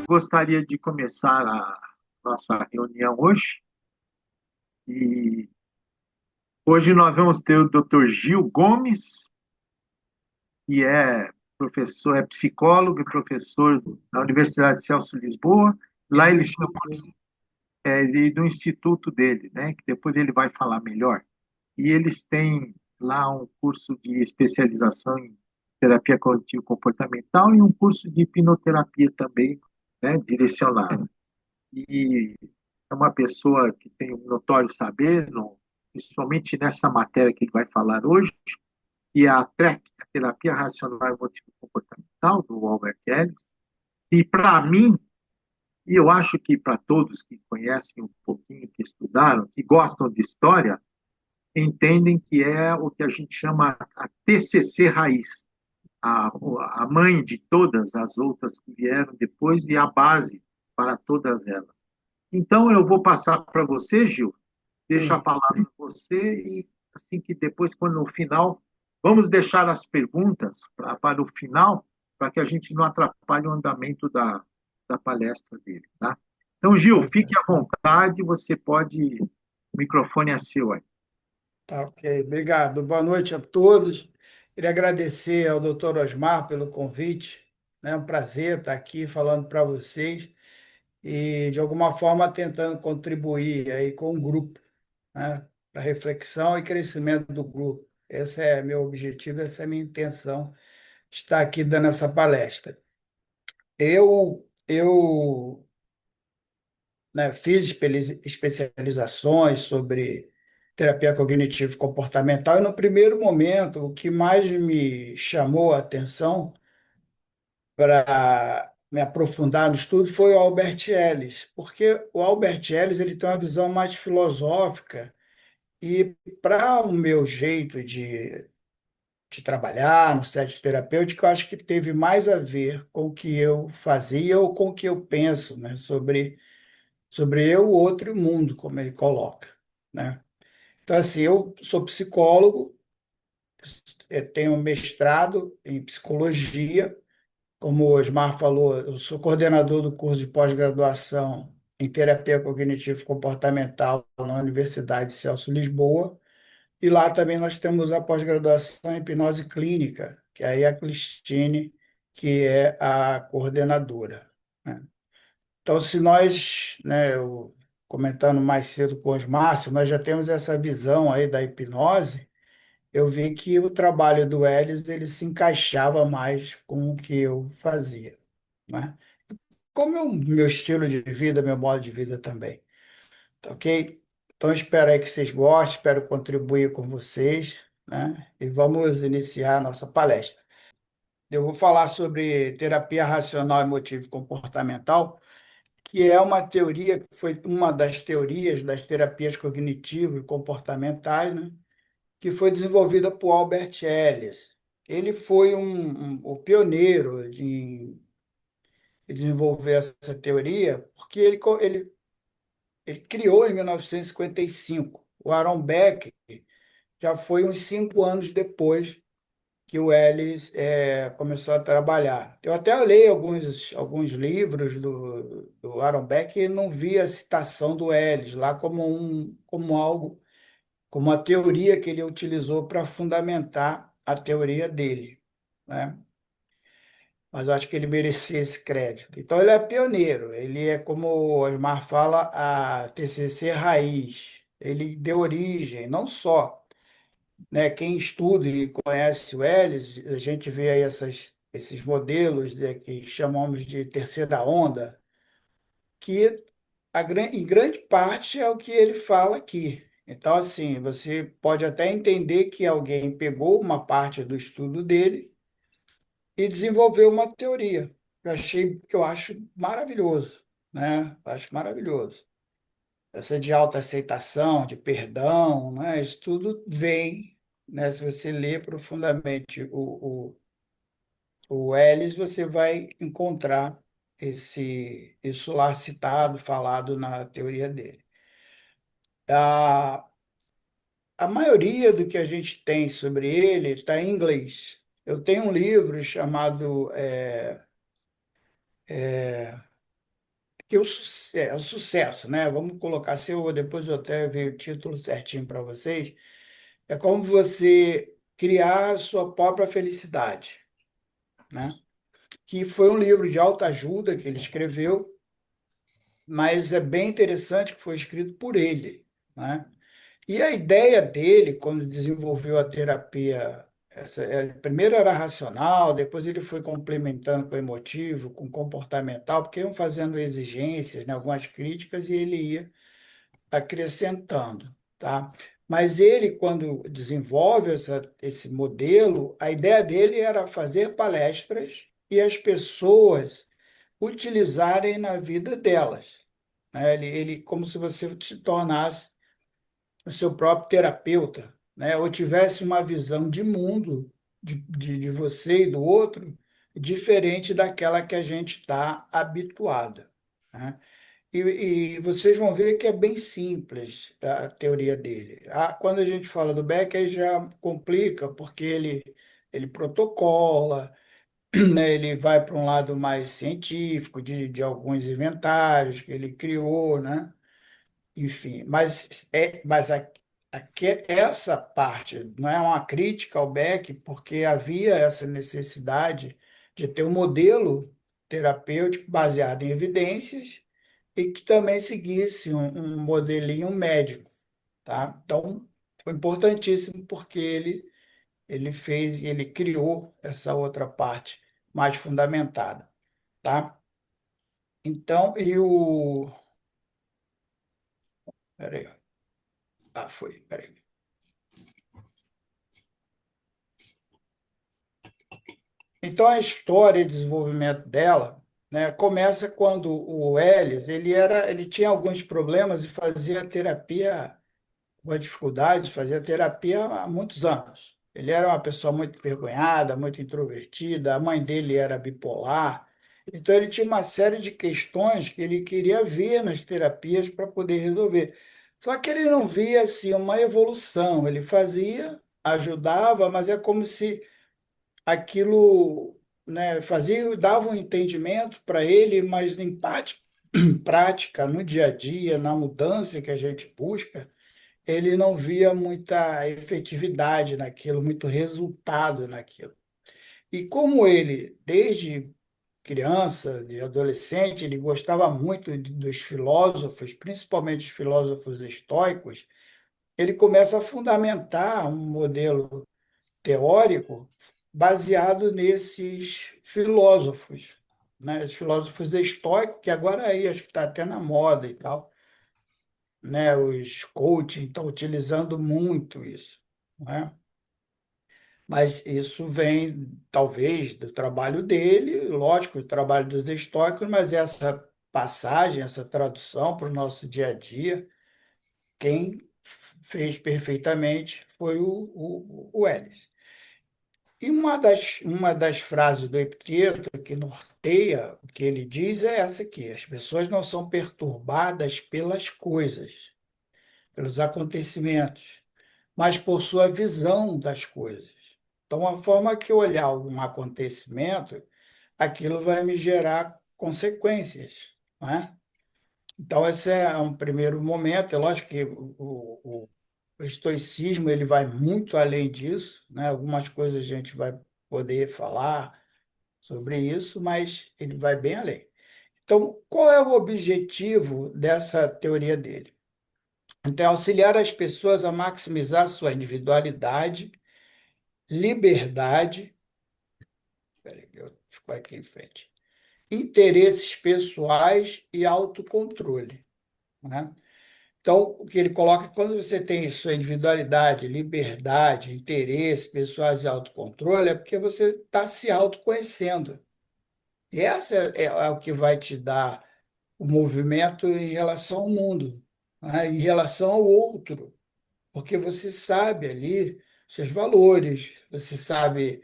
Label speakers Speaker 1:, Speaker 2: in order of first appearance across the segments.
Speaker 1: gostaria de começar a nossa reunião hoje. E hoje nós vamos ter o Dr. Gil Gomes, que é professor, é psicólogo e professor da Universidade Celso Lisboa.
Speaker 2: E
Speaker 1: Lá
Speaker 2: do
Speaker 1: eles
Speaker 2: Instituto.
Speaker 1: do instituto dele, né? Que depois ele vai falar melhor. E eles têm lá um curso de especialização em terapia cognitivo-comportamental e um curso de hipnoterapia também, né? Direcionado. E é uma pessoa que tem um notório saber, principalmente nessa matéria que ele vai falar hoje, que é a TREC, a Terapia Racional Emotiva Comportamental, do Albert Ellis. E para mim, e eu acho que para todos que conhecem um pouquinho, que estudaram, que gostam de história, entendem que é o que a gente chama a TCC raiz, a, a mãe de todas as outras que vieram depois e a base para todas elas. Então, eu vou passar para você, Gil, deixa a
Speaker 2: Sim,
Speaker 1: palavra para você e assim que depois, quando no final, vamos deixar as perguntas para o final, para que a gente não atrapalhe o andamento da palestra dele, tá? Então, Gil,
Speaker 2: ok.
Speaker 1: fique à vontade, você pode, o microfone é seu aí.
Speaker 2: Tá, ok. Obrigado. Boa noite a todos. Queria agradecer ao Dr. Osmar pelo convite. É um prazer estar aqui falando para vocês e, de alguma forma, tentando contribuir aí com o grupo, né, para reflexão e crescimento do grupo. Esse é meu objetivo, essa é a minha intenção de estar aqui dando essa palestra. Eu né, fiz especializações sobre terapia cognitivo-comportamental, e no primeiro momento, o que mais me chamou a atenção para me aprofundar no estudo foi o Albert Ellis, porque o Albert Ellis ele tem uma visão mais filosófica e para o meu jeito de trabalhar no setting terapêutico, eu acho que teve mais a ver com o que eu fazia ou com o que eu penso, né, sobre eu, o outro e o mundo, como ele coloca, né? Então, assim, eu sou psicólogo, tenho mestrado em psicologia, como o Osmar falou, eu sou coordenador do curso de pós-graduação em terapia cognitivo-comportamental na Universidade Celso Lisboa, e lá também nós temos a pós-graduação em hipnose clínica, que aí é a Cristine, que é a coordenadora, né? Então, se nós, né, comentando mais cedo com os Márcio, nós já temos essa visão aí da hipnose, eu vi que o trabalho do Elis ele se encaixava mais com o que eu fazia, né? Como é o meu estilo de vida, meu modo de vida também, tá ok? Então, espero aí que vocês gostem, espero contribuir com vocês, né? E vamos iniciar a nossa palestra. Eu vou falar sobre terapia racional, emotiva e comportamental, que é uma teoria, que foi uma das teorias das terapias cognitivo e comportamentais, né, que foi desenvolvida por Albert Ellis. Ele foi o pioneiro em desenvolver essa teoria, porque ele criou em 1955. O Aaron Beck já foi uns 5 anos depois que o Ellis começou a trabalhar. Eu até olhei alguns livros do Aaron Beck e não vi a citação do Ellis lá como algo, como uma teoria que ele utilizou para fundamentar a teoria dele, né? Mas eu acho que ele merecia esse crédito. Então ele é pioneiro, ele é, como o Osmar fala, a TCC raiz. Ele deu origem, não só, né? Quem estuda e conhece o Ellis, a gente vê aí esses modelos, né, que chamamos de terceira onda, que em grande parte é o que ele fala aqui. Então, assim, você pode até entender que alguém pegou uma parte do estudo dele e desenvolveu uma teoria. Que eu acho maravilhoso, né? Eu acho maravilhoso. Essa de autoaceitação, de perdão, né? Isso tudo vem, né? Se você ler profundamente o Ellis, você vai encontrar isso lá citado, falado na teoria dele. A, a maioria do que a gente tem sobre ele está em inglês. Eu tenho um livro chamado que o sucesso, né? Vamos colocar, se eu, depois eu até ver o título certinho para vocês, é como você criar a sua própria felicidade, né? Que foi um livro de autoajuda que ele escreveu, mas é bem interessante que foi escrito por ele, né? E a ideia dele, quando desenvolveu a terapia, primeiro era racional, depois ele foi complementando com emotivo, com comportamental, porque iam fazendo exigências, né, algumas críticas, e ele ia acrescentando, tá? Mas ele, quando desenvolve esse modelo, a ideia dele era fazer palestras e as pessoas utilizarem na vida delas, né? Como se você se tornasse o seu próprio terapeuta, né? Ou tivesse uma visão de mundo de você e do outro diferente daquela que a gente está habituado, né? E vocês vão ver que é bem simples a teoria dele. Quando a gente fala do Beck, aí já complica, porque ele protocola, né? Ele vai para um lado mais científico, de alguns inventários que ele criou, né? Enfim, essa parte não é uma crítica ao Beck, porque havia essa necessidade de ter um modelo terapêutico baseado em evidências e que também seguisse um modelinho médico, tá? Então, foi importantíssimo porque ele criou essa outra parte mais fundamentada, tá? Então, peraí, peraí. Então, a história de desenvolvimento dela, né, começa quando o Ellis, ele tinha alguns problemas e fazia terapia, com dificuldade, fazia terapia há muitos anos. Ele era uma pessoa muito envergonhada, muito introvertida, a mãe dele era bipolar, então ele tinha uma série de questões que ele queria ver nas terapias para poder resolver. Só que ele não via assim uma evolução, ele fazia, ajudava, mas é como se aquilo, né, fazia, dava um entendimento para ele, mas em parte, prática, no dia a dia, na mudança que a gente busca, ele não via muita efetividade naquilo, muito resultado naquilo. E como ele, desde criança, de adolescente, ele gostava muito dos filósofos, principalmente os filósofos estoicos, ele começa a fundamentar um modelo teórico baseado nesses filósofos, né? Os filósofos estoicos, que agora aí acho que está até na moda e tal, né? Os coaching estão utilizando muito isso, né? Mas isso vem, talvez, do trabalho dele, lógico, do trabalho dos estoicos, mas essa passagem, essa tradução para o nosso dia a dia, quem fez perfeitamente foi o Ellis. E uma das frases do Epiteto que norteia o que ele diz é essa aqui: as pessoas não são perturbadas pelas coisas, pelos acontecimentos, mas por sua visão das coisas. Então, a forma que eu olhar algum acontecimento, aquilo vai me gerar consequências, né? Então, esse é um primeiro momento. É lógico que o estoicismo ele vai muito além disso, né? Algumas coisas a gente vai poder falar sobre isso, mas ele vai bem além. Então, qual é o objetivo dessa teoria dele? Então, é auxiliar as pessoas a maximizar sua individualidade, liberdade, peraí, eu fico aqui em frente, interesses pessoais e autocontrole, né? Então, o que ele coloca é que quando você tem sua individualidade, liberdade, interesse, pessoais e autocontrole, é porque você está se autoconhecendo. E essa é o que vai te dar o movimento em relação ao mundo, né? Em relação ao outro, porque você sabe ali seus valores, você sabe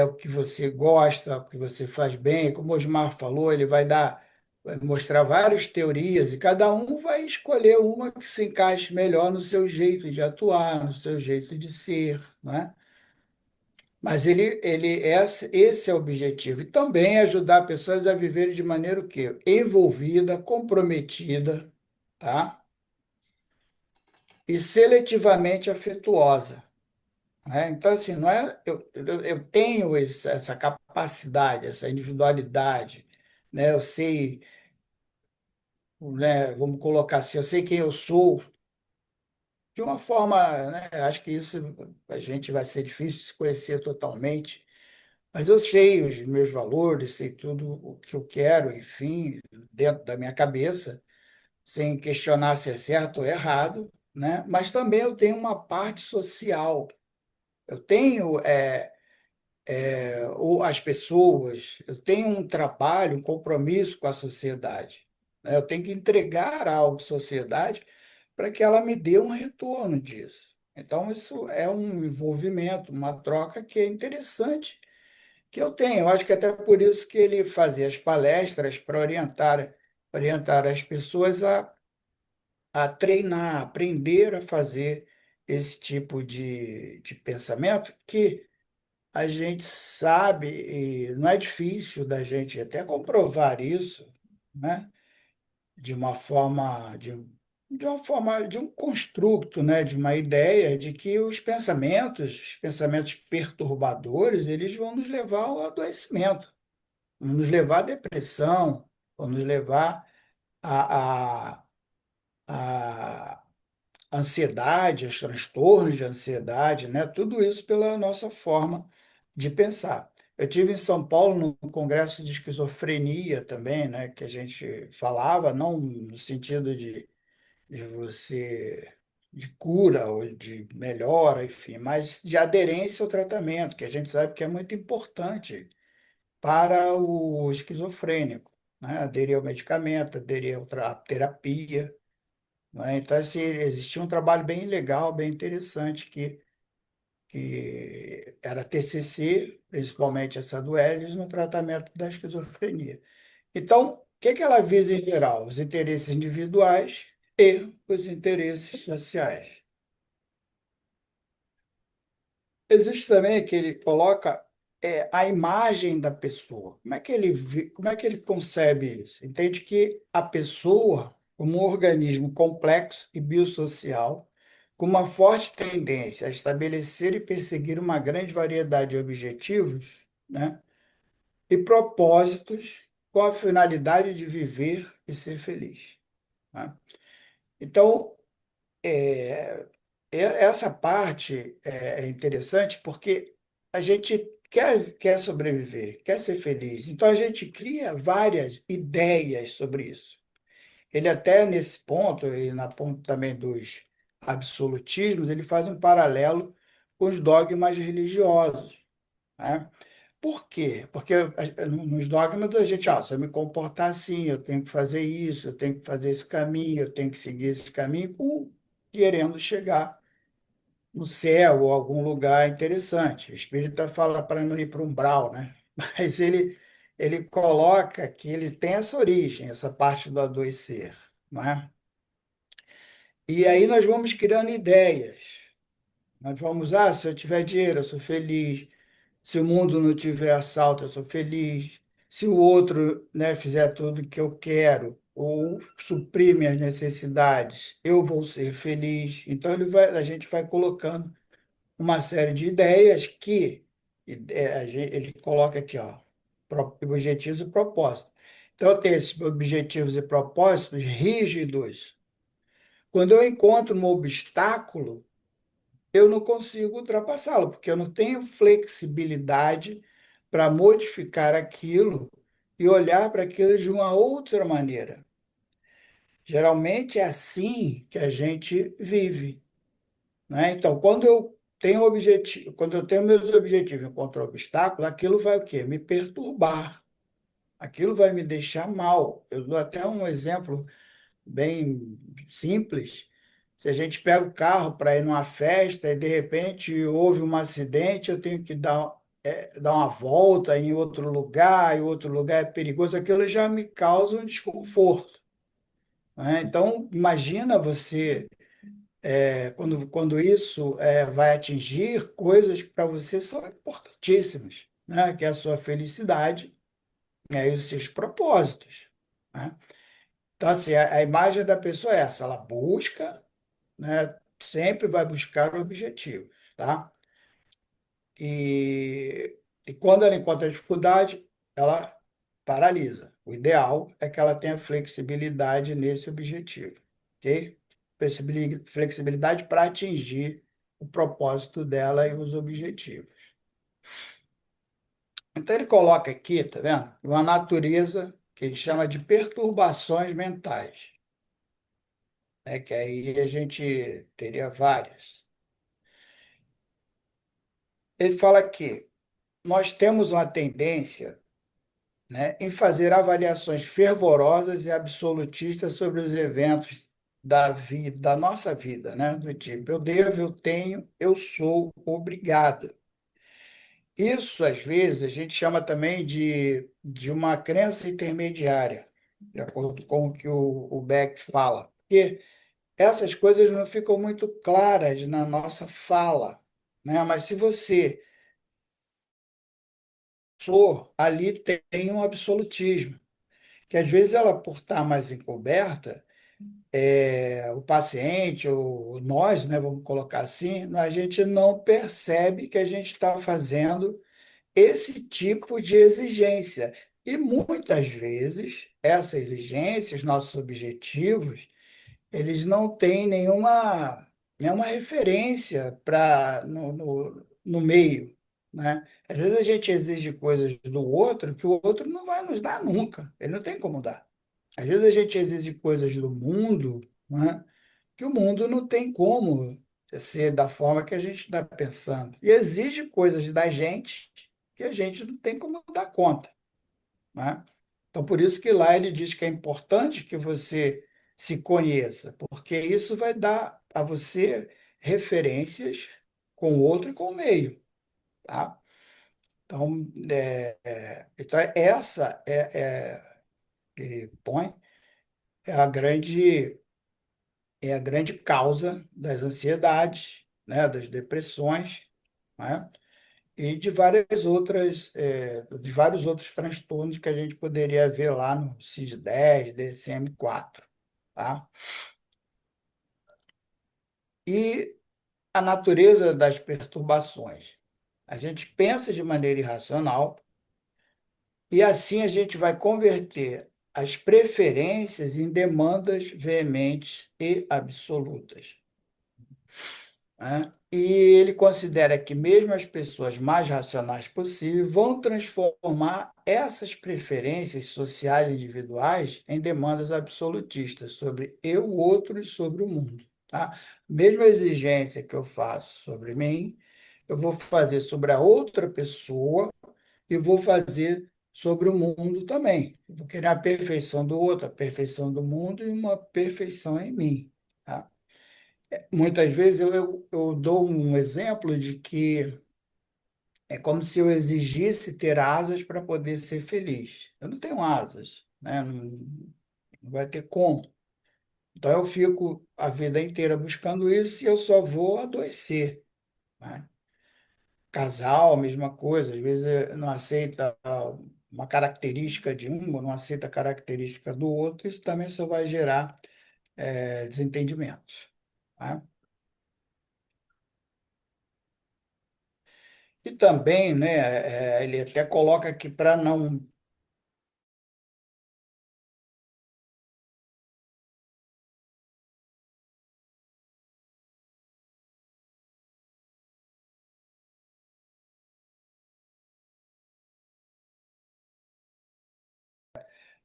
Speaker 2: o que você gosta, o que você faz bem. Como o Osmar falou, ele vai mostrar várias teorias e cada um vai escolher uma que se encaixe melhor no seu jeito de atuar, no seu jeito de ser, né? Mas esse é o objetivo. E também ajudar pessoas a viverem de maneira o quê? Envolvida, comprometida, tá? E seletivamente afetuosa, né? Então, assim, não é, eu tenho essa capacidade, essa individualidade, né? Eu sei, né, vamos colocar assim, eu sei quem eu sou, de uma forma, né? Acho que isso a gente vai ser difícil de se conhecer totalmente, mas eu sei os meus valores, sei tudo o que eu quero, enfim, dentro da minha cabeça, sem questionar se é certo ou errado, né? Mas também eu tenho uma parte social. Eu tenho ou as pessoas, eu tenho um trabalho, um compromisso com a sociedade, né? Eu tenho que entregar algo à sociedade para que ela me dê um retorno disso. Então, isso é um envolvimento, uma troca que é interessante que eu tenho. Eu acho que até por isso que ele fazia as palestras para orientar as pessoas a treinar, a aprender a fazer esse tipo de pensamento que a gente sabe, e não é difícil da gente até comprovar isso, né? De uma forma, de uma forma, de um construto, né? De uma ideia de que os pensamentos perturbadores, eles vão nos levar ao adoecimento, vão nos levar à depressão, vão nos levar a, a ansiedade, os transtornos de ansiedade, né? Tudo isso pela nossa forma de pensar. Eu tive em São Paulo no congresso de esquizofrenia também, né? Que a gente falava, não no sentido de você de cura ou de melhora, enfim, mas de aderência ao tratamento, que a gente sabe que é muito importante para o esquizofrênico, né? Aderir ao medicamento, aderir à terapia, né? Então, assim, existia um trabalho bem legal, bem interessante, que era TCC, principalmente essa do Elis, no tratamento da esquizofrenia. Então, o que que ela visa em geral? Os interesses individuais e os interesses sociais. Existe também que ele coloca a imagem da pessoa. Como é que como é que ele concebe isso? Entende que a pessoa, como um organismo complexo e biosocial, com uma forte tendência a estabelecer e perseguir uma grande variedade de objetivos, né, e propósitos com a finalidade de viver e ser feliz, né? Então, é, essa parte é interessante porque a gente quer sobreviver, quer ser feliz. Então a gente cria várias ideias sobre isso. Ele até nesse ponto, e na ponto também dos absolutismos, ele faz um paralelo com os dogmas religiosos, né? Por quê? Porque nos dogmas a gente, se eu me comportar assim, eu tenho que fazer isso, eu tenho que fazer esse caminho, eu tenho que seguir esse caminho, querendo chegar no céu ou algum lugar interessante. O espírita fala para não ir para um umbral, né? Mas ele coloca que ele tem essa origem, essa parte do adoecer, não é? E aí nós vamos criando ideias. Nós vamos, se eu tiver dinheiro, eu sou feliz. Se o mundo não tiver assalto, eu sou feliz. Se o outro, né, fizer tudo que eu quero ou suprir minhas necessidades, eu vou ser feliz. Então a gente vai colocando uma série de ideias que ele coloca aqui, ó, objetivos e propósitos. Então, tem esses objetivos e propósitos rígidos. Quando eu encontro um obstáculo, eu não consigo ultrapassá-lo, porque eu não tenho flexibilidade para modificar aquilo e olhar para aquilo de uma outra maneira. Geralmente é assim que a gente vive, né? Então, quando eu tenho meus objetivos e encontro obstáculo, aquilo vai o quê? Me perturbar. Aquilo vai me deixar mal. Eu dou até um exemplo bem simples. Se a gente pega o carro para ir numa festa e de repente houve um acidente, eu tenho que dar uma volta em outro lugar, e outro lugar é perigoso, aquilo já me causa um desconforto, né? Então, imagina você quando isso vai atingir coisas que para você são importantíssimas, né? Que é a sua felicidade, né? E os seus propósitos, né? Então, assim, a imagem da pessoa é essa, ela busca, né? Sempre vai buscar o objetivo, tá? E quando ela encontra dificuldade, ela paralisa. O ideal é que ela tenha flexibilidade nesse objetivo, ok? Flexibilidade para atingir o propósito dela e os objetivos. Então ele coloca aqui, tá vendo? Uma natureza que ele chama de perturbações mentais, né? Que aí a gente teria várias. Ele fala que nós temos uma tendência, né, em fazer avaliações fervorosas e absolutistas sobre os eventos da vida, da nossa vida, né? Do tipo, eu devo, eu tenho, eu sou obrigado. Isso, às vezes, a gente chama também de uma crença intermediária, de acordo com o que o Beck fala. Porque essas coisas não ficam muito claras na nossa fala, né? Mas se você for, ali tem um absolutismo, que às vezes ela, por estar mais encoberta, o paciente, ou nós, né, vamos colocar assim, a gente não percebe que a gente está fazendo esse tipo de exigência. E muitas vezes, essa exigência, os nossos objetivos, eles não têm nenhuma referência no meio, né? Às vezes a gente exige coisas do outro que o outro não vai nos dar nunca, ele não tem como dar. Às vezes a gente exige coisas do mundo, né, que o mundo não tem como ser da forma que a gente está pensando. E exige coisas da gente que a gente não tem como dar conta, né? Então, por isso que lá ele diz que é importante que você se conheça, porque isso vai dar a você referências com o outro e com o meio, tá? Então, então essa ele põe, é a grande causa das ansiedades, né, das depressões, né? E de vários outros transtornos que a gente poderia ver lá no CIS-10, DSM-4, tá? E a natureza das perturbações. A gente pensa de maneira irracional e assim a gente vai converter as preferências em demandas veementes e absolutas, né? E ele considera que mesmo as pessoas mais racionais possíveis vão transformar essas preferências sociais individuais em demandas absolutistas sobre eu, o outro e sobre o mundo, tá? Mesma exigência que eu faço sobre mim, eu vou fazer sobre a outra pessoa e vou fazer sobre o mundo também. Eu vou querer a perfeição do outro, a perfeição do mundo e uma perfeição em mim, tá? Muitas vezes eu dou um exemplo de que é como se eu exigisse ter asas para poder ser feliz. Eu não tenho asas, né? Não vai ter como. Então eu fico a vida inteira buscando isso e eu só vou adoecer, né? Casal, mesma coisa. Às vezes não aceita uma característica de um, ou não aceita a característica do outro. Isso também só vai gerar desentendimentos, né? E também, né, ele até coloca que para não.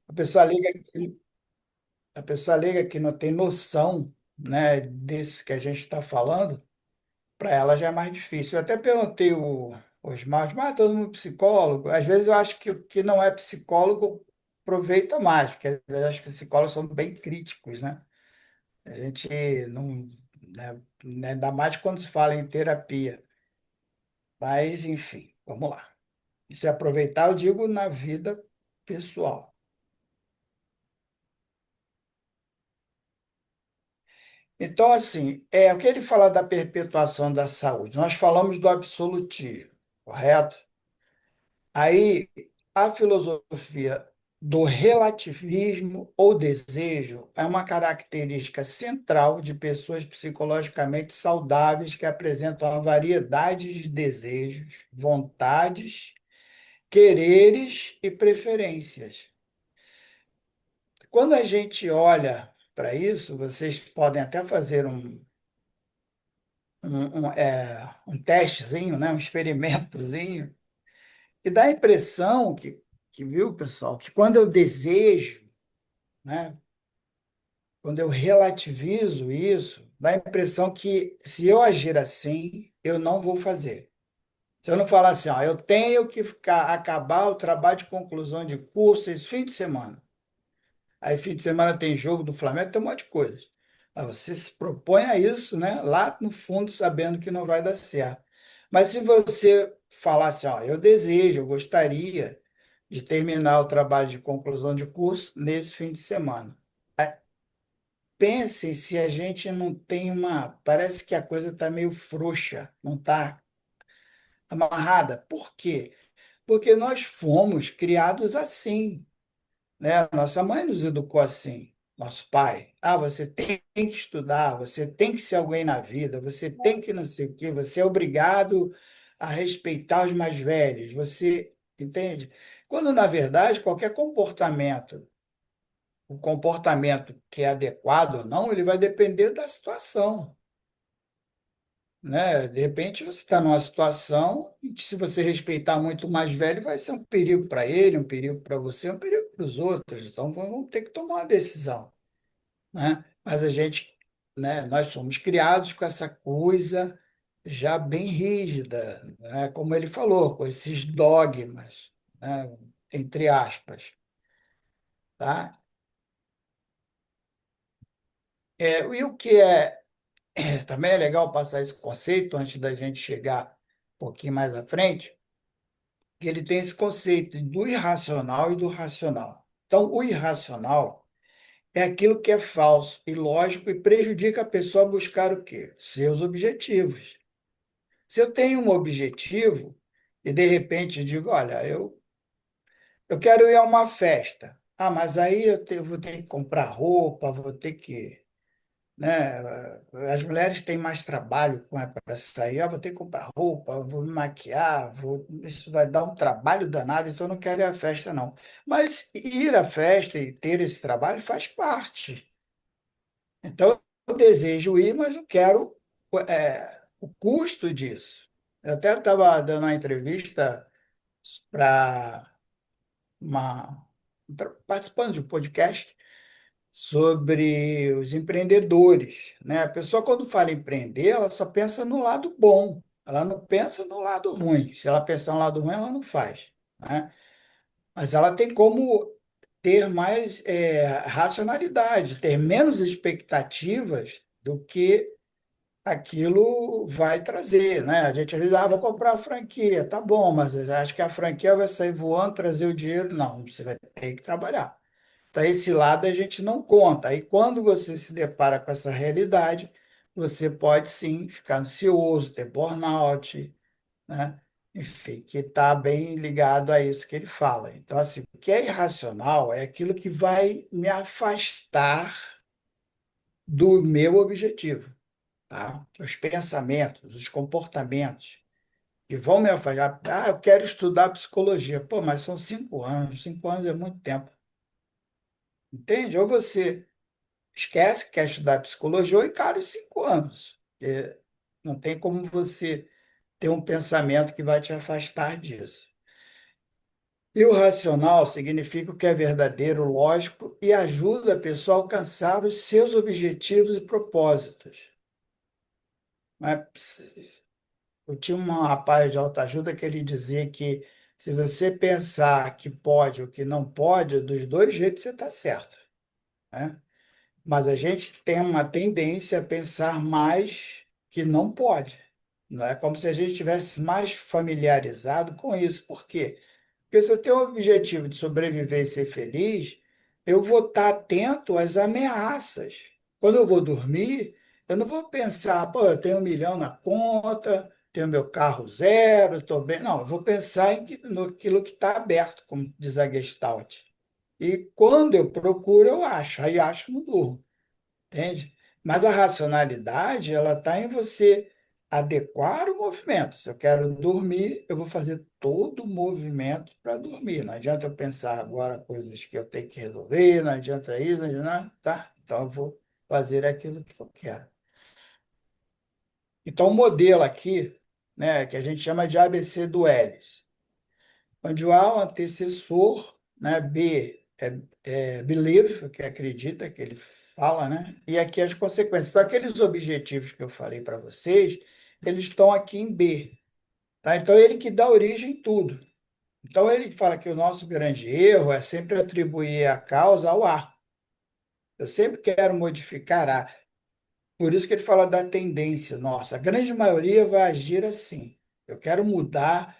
Speaker 2: A pessoa liga, a pessoa liga que não tem noção, né, desse que a gente está falando, para ela já é mais difícil. Eu até perguntei Osmar, todo mundo psicólogo. Às vezes eu acho que o que não é psicólogo aproveita mais, porque eu acho que os psicólogos são bem críticos, né? A gente não, ainda mais quando se fala em terapia. Mas, enfim, vamos lá. E se aproveitar, eu digo na vida pessoal. Então, assim, o que ele fala da perpetuação da saúde? Nós falamos do absolutismo, correto? Aí, a filosofia do relativismo ou desejo é uma característica central de pessoas psicologicamente saudáveis que apresentam uma variedade de desejos, vontades, quereres e preferências. Quando a gente olha para isso, vocês podem até fazer um testezinho, né, um experimentozinho, e dá a impressão que, viu, pessoal, que quando eu desejo, né, quando eu relativizo isso, dá a impressão que se eu agir assim, eu não vou fazer. Se eu não falar assim, ó, eu tenho que acabar o trabalho de conclusão de curso esse fim de semana. Aí, fim de semana tem jogo do Flamengo, tem um monte de coisa. Mas você se propõe a isso, né? Lá no fundo, sabendo que não vai dar certo. Mas se você falar assim, ó, eu desejo, eu gostaria de terminar o trabalho de conclusão de curso nesse fim de semana. Aí, pensem se a gente não tem uma. Parece que a coisa está meio frouxa, não está amarrada. Por quê? Porque nós fomos criados assim, né? Nossa mãe nos educou assim, nosso pai. Ah, você tem que estudar, você tem que ser alguém na vida, você tem que não sei o quê, você é obrigado a respeitar os mais velhos, você entende? Quando, na verdade, qualquer comportamento, o comportamento que é adequado ou não, ele vai depender da situação. Né? De repente você está numa situação em que, se você respeitar muito o mais velho, vai ser um perigo para ele, um perigo para você, um perigo para os outros. Então vamos ter que tomar uma decisão, né? Mas a gente, né, nós somos criados com essa coisa já bem rígida, né? Como ele falou, com esses dogmas, né? Entre aspas, tá? E o que também é legal passar esse conceito antes da gente chegar um pouquinho mais à frente, que ele tem esse conceito do irracional e do racional. Então, o irracional é aquilo que é falso, ilógico e prejudica a pessoa a buscar o quê? Seus objetivos. Se eu tenho um objetivo e de repente digo, olha, eu quero ir a uma festa. Ah, mas aí vou ter que comprar roupa, vou ter que, né? As mulheres têm mais trabalho para sair. Ah, vou ter que comprar roupa, vou me maquiar, isso vai dar um trabalho danado, então eu não quero ir à festa, não. Mas ir à festa e ter esse trabalho faz parte. Então eu desejo ir, mas não quero o custo disso. Eu até estava dando uma entrevista para uma participando de um podcast sobre os empreendedores, né? A pessoa, quando fala em empreender, ela só pensa no lado bom, ela não pensa no lado ruim. Se ela pensar no lado ruim, ela não faz, né? Mas ela tem como ter mais racionalidade, ter menos expectativas do que aquilo vai trazer, né? A gente às vezes, vou comprar a franquia, tá bom, mas acho que a franquia vai sair voando, trazer o dinheiro. Não, você vai ter que trabalhar. Então, esse lado a gente não conta. Aí, quando você se depara com essa realidade, você pode sim ficar ansioso, ter burnout, né? Enfim, que está bem ligado a isso que ele fala. Então, assim, o que é irracional é aquilo que vai me afastar do meu objetivo, tá? Os pensamentos, os comportamentos que vão me afastar. Ah, eu quero estudar psicologia. Pô, mas são 5 anos. 5 anos é muito tempo. Entende? Ou você esquece que quer estudar psicologia ou encara os 5 anos. Porque não tem como você ter um pensamento que vai te afastar disso. E o racional significa o que é verdadeiro, lógico e ajuda a pessoa a alcançar os seus objetivos e propósitos. Mas eu tinha um rapaz de autoajuda que ele dizia que, se você pensar que pode ou que não pode, dos dois jeitos você está certo, né? Mas a gente tem uma tendência a pensar mais que não pode. Não é como se a gente tivesse mais familiarizado com isso. Por quê? Porque se eu tenho o objetivo de sobreviver e ser feliz, eu vou estar atento às ameaças. Quando eu vou dormir, Eu não vou pensar, pô, eu tenho 1 milhão na conta, tenho meu carro zero, estou bem. Não, eu vou pensar naquilo que está aberto, como diz a Gestalt. E quando eu procuro, eu acho. Aí acho, não durmo. Entende? Mas a racionalidade, ela está em você adequar o movimento. Se eu quero dormir, eu vou fazer todo o movimento para dormir. Não adianta eu pensar agora coisas que eu tenho que resolver, não adianta isso, não adianta, nada, tá? Então eu vou fazer aquilo que eu quero. Então o modelo aqui, né, que a gente chama de ABC do Elis, onde o A é o antecessor, né, B é believe, que acredita, que ele fala, né? E aqui as consequências. Então, aqueles objetivos que eu falei para vocês, eles estão aqui em B, tá? Então, ele que dá origem em tudo. Então, ele fala que o nosso grande erro é sempre atribuir a causa ao A. Eu sempre quero modificar A. Por isso que ele fala da tendência. Nossa, a grande maioria vai agir assim. Eu quero mudar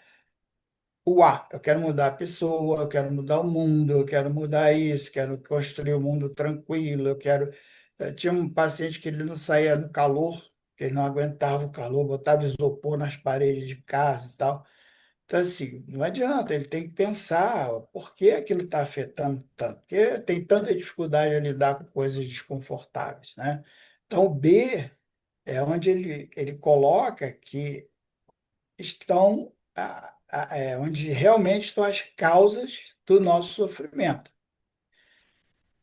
Speaker 2: o A. Eu quero mudar a pessoa, eu quero mudar o mundo, eu quero mudar isso, quero construir um mundo tranquilo, eu quero. Tinha um paciente que ele não saía do calor, que ele não aguentava o calor, botava isopor nas paredes de casa e tal. Então, assim, não adianta, ele tem que pensar por que aquilo está afetando tanto, porque tem tanta dificuldade a lidar com coisas desconfortáveis, né? Então, o B é onde ele coloca que estão onde realmente estão as causas do nosso sofrimento.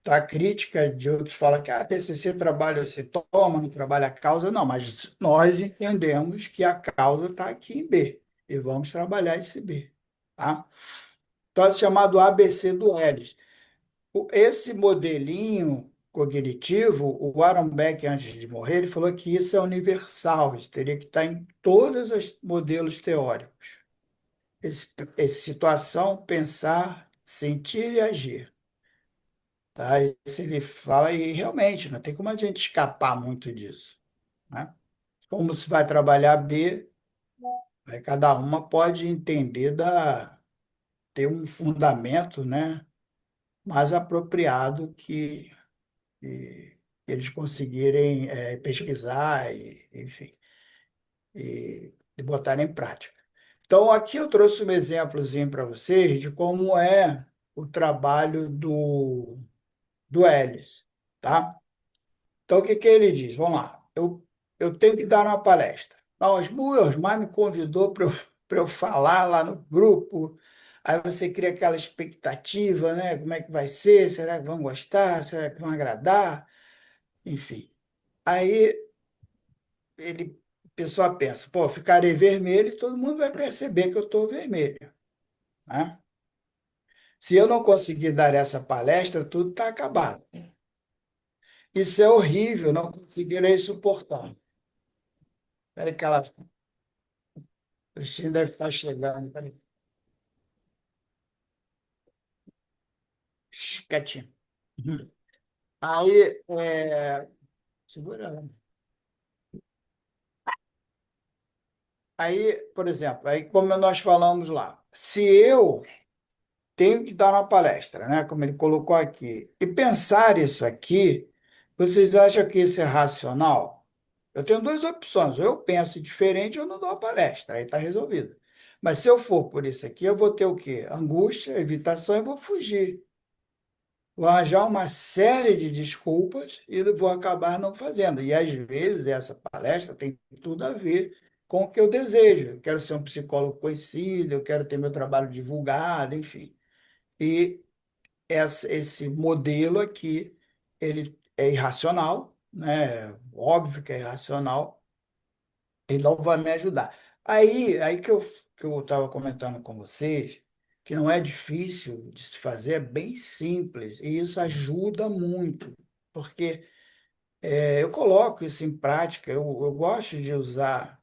Speaker 2: Então, a crítica de outros fala que a TCC trabalha o sintoma, não trabalha a causa. Não, mas nós entendemos que a causa está aqui em B e vamos trabalhar esse B, tá? Então, é chamado ABC do Ellis. Esse modelinho cognitivo, o Aaron Beck, antes de morrer, ele falou que isso é universal, isso teria que estar em todos os modelos teóricos. Esse situação, pensar, sentir e agir. Tá? Isso ele fala, e realmente, não tem como a gente escapar muito disso. Né? Como se vai trabalhar B, aí cada uma pode entender ter um fundamento, né, mais apropriado que eles conseguirem pesquisar e, enfim, e botar em prática. Então, aqui eu trouxe um exemplozinho para vocês de como é o trabalho do Ellis, tá? Então, o que que ele diz? Vamos lá. Eu tenho que dar uma palestra. Não, o Osmar me convidou para eu falar lá no grupo. Aí você cria aquela expectativa, né? Como é que vai ser? Será que vão gostar? Será que vão agradar? Enfim. Aí a pessoa pensa, pô, ficarei vermelho e todo mundo vai perceber que eu estou vermelho, né? Se eu não conseguir dar essa palestra, tudo está acabado. Isso é horrível, não conseguirei suportar. Espera que ela, Cristina deve estar chegando. Peraí, quietinho. Uhum. Aí, segura ela. Aí, por exemplo, aí como nós falamos lá, se eu tenho que dar uma palestra, né? Como ele colocou aqui. E pensar isso aqui, vocês acham que isso é racional? Eu tenho duas opções. Ou eu penso diferente ou eu não dou a palestra. Aí está resolvido. Mas se eu for por isso aqui, eu vou ter o quê? Angústia, evitação e vou fugir. Vou arranjar uma série de desculpas e vou acabar não fazendo. E às vezes essa palestra tem tudo a ver com o que eu desejo. Eu quero ser um psicólogo conhecido, eu quero ter meu trabalho divulgado, enfim. E esse modelo aqui, ele é irracional, né? Óbvio que é irracional, ele não vai me ajudar. Aí que eu estava comentando com vocês, que não é difícil de se fazer, é bem simples, e isso ajuda muito, porque eu coloco isso em prática, eu gosto de usar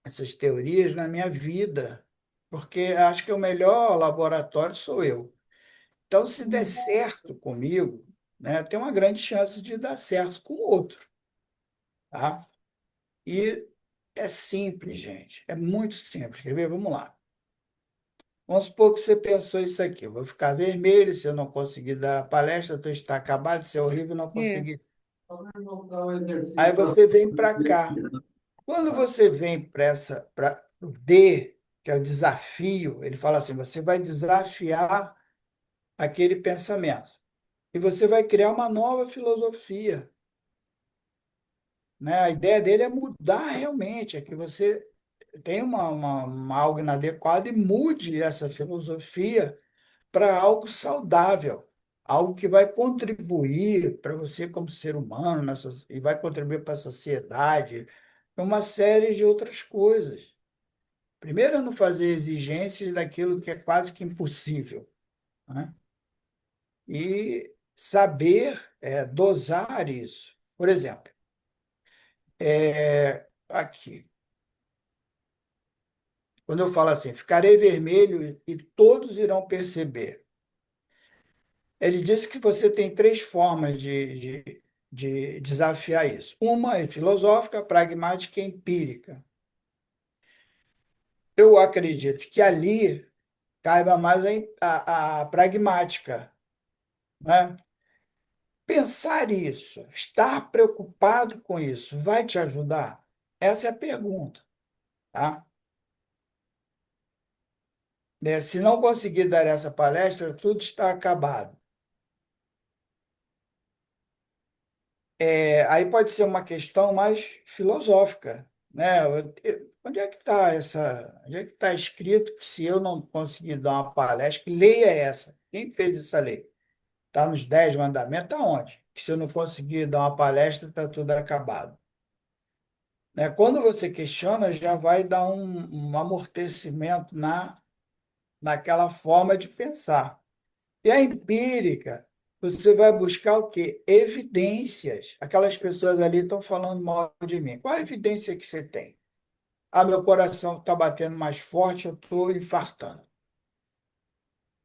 Speaker 2: essas teorias na minha vida, porque acho que o melhor laboratório sou eu. Então, se der certo comigo, né, tem uma grande chance de dar certo com o outro, tá? E é simples, gente. É muito simples. Quer ver? Vamos lá. Vamos supor que você pensou isso aqui. Eu vou ficar vermelho se eu não conseguir dar a palestra, estou está acabado, isso é horrível, não
Speaker 3: É.
Speaker 2: conseguir. Aí você vem para cá. Quando você vem para o D, que é o desafio, ele fala assim: você vai desafiar aquele pensamento e você vai criar uma nova filosofia, né? A ideia dele é mudar realmente, é que você tenha algo inadequado e mude essa filosofia para algo saudável, algo que vai contribuir para você como ser humano e vai contribuir para a sociedade, uma série de outras coisas. Primeiro, é não fazer exigências daquilo que é quase que impossível, né? E saber dosar isso. Por exemplo, aqui, quando eu falo assim, ficarei vermelho e todos irão perceber. Ele disse que você tem três formas de desafiar isso. Uma é filosófica, pragmática e empírica. Eu acredito que ali caiba mais a pragmática, né? Pensar isso, estar preocupado com isso, vai te ajudar? Essa é a pergunta, tá? Se não conseguir dar essa palestra, tudo está acabado. Aí pode ser uma questão mais filosófica, né? Onde é que está onde é que está escrito que se eu não conseguir dar uma palestra, que lei é essa? Quem fez essa lei? Está nos 10 mandamentos, está onde? Que se eu não conseguir dar uma palestra, está tudo acabado. Né? Quando você questiona, já vai dar um amortecimento naquela forma de pensar. E a empírica, você vai buscar o quê? Evidências. Aquelas pessoas ali estão falando mal de mim. Qual a evidência que você tem? Ah, meu coração está batendo mais forte, eu estou infartando.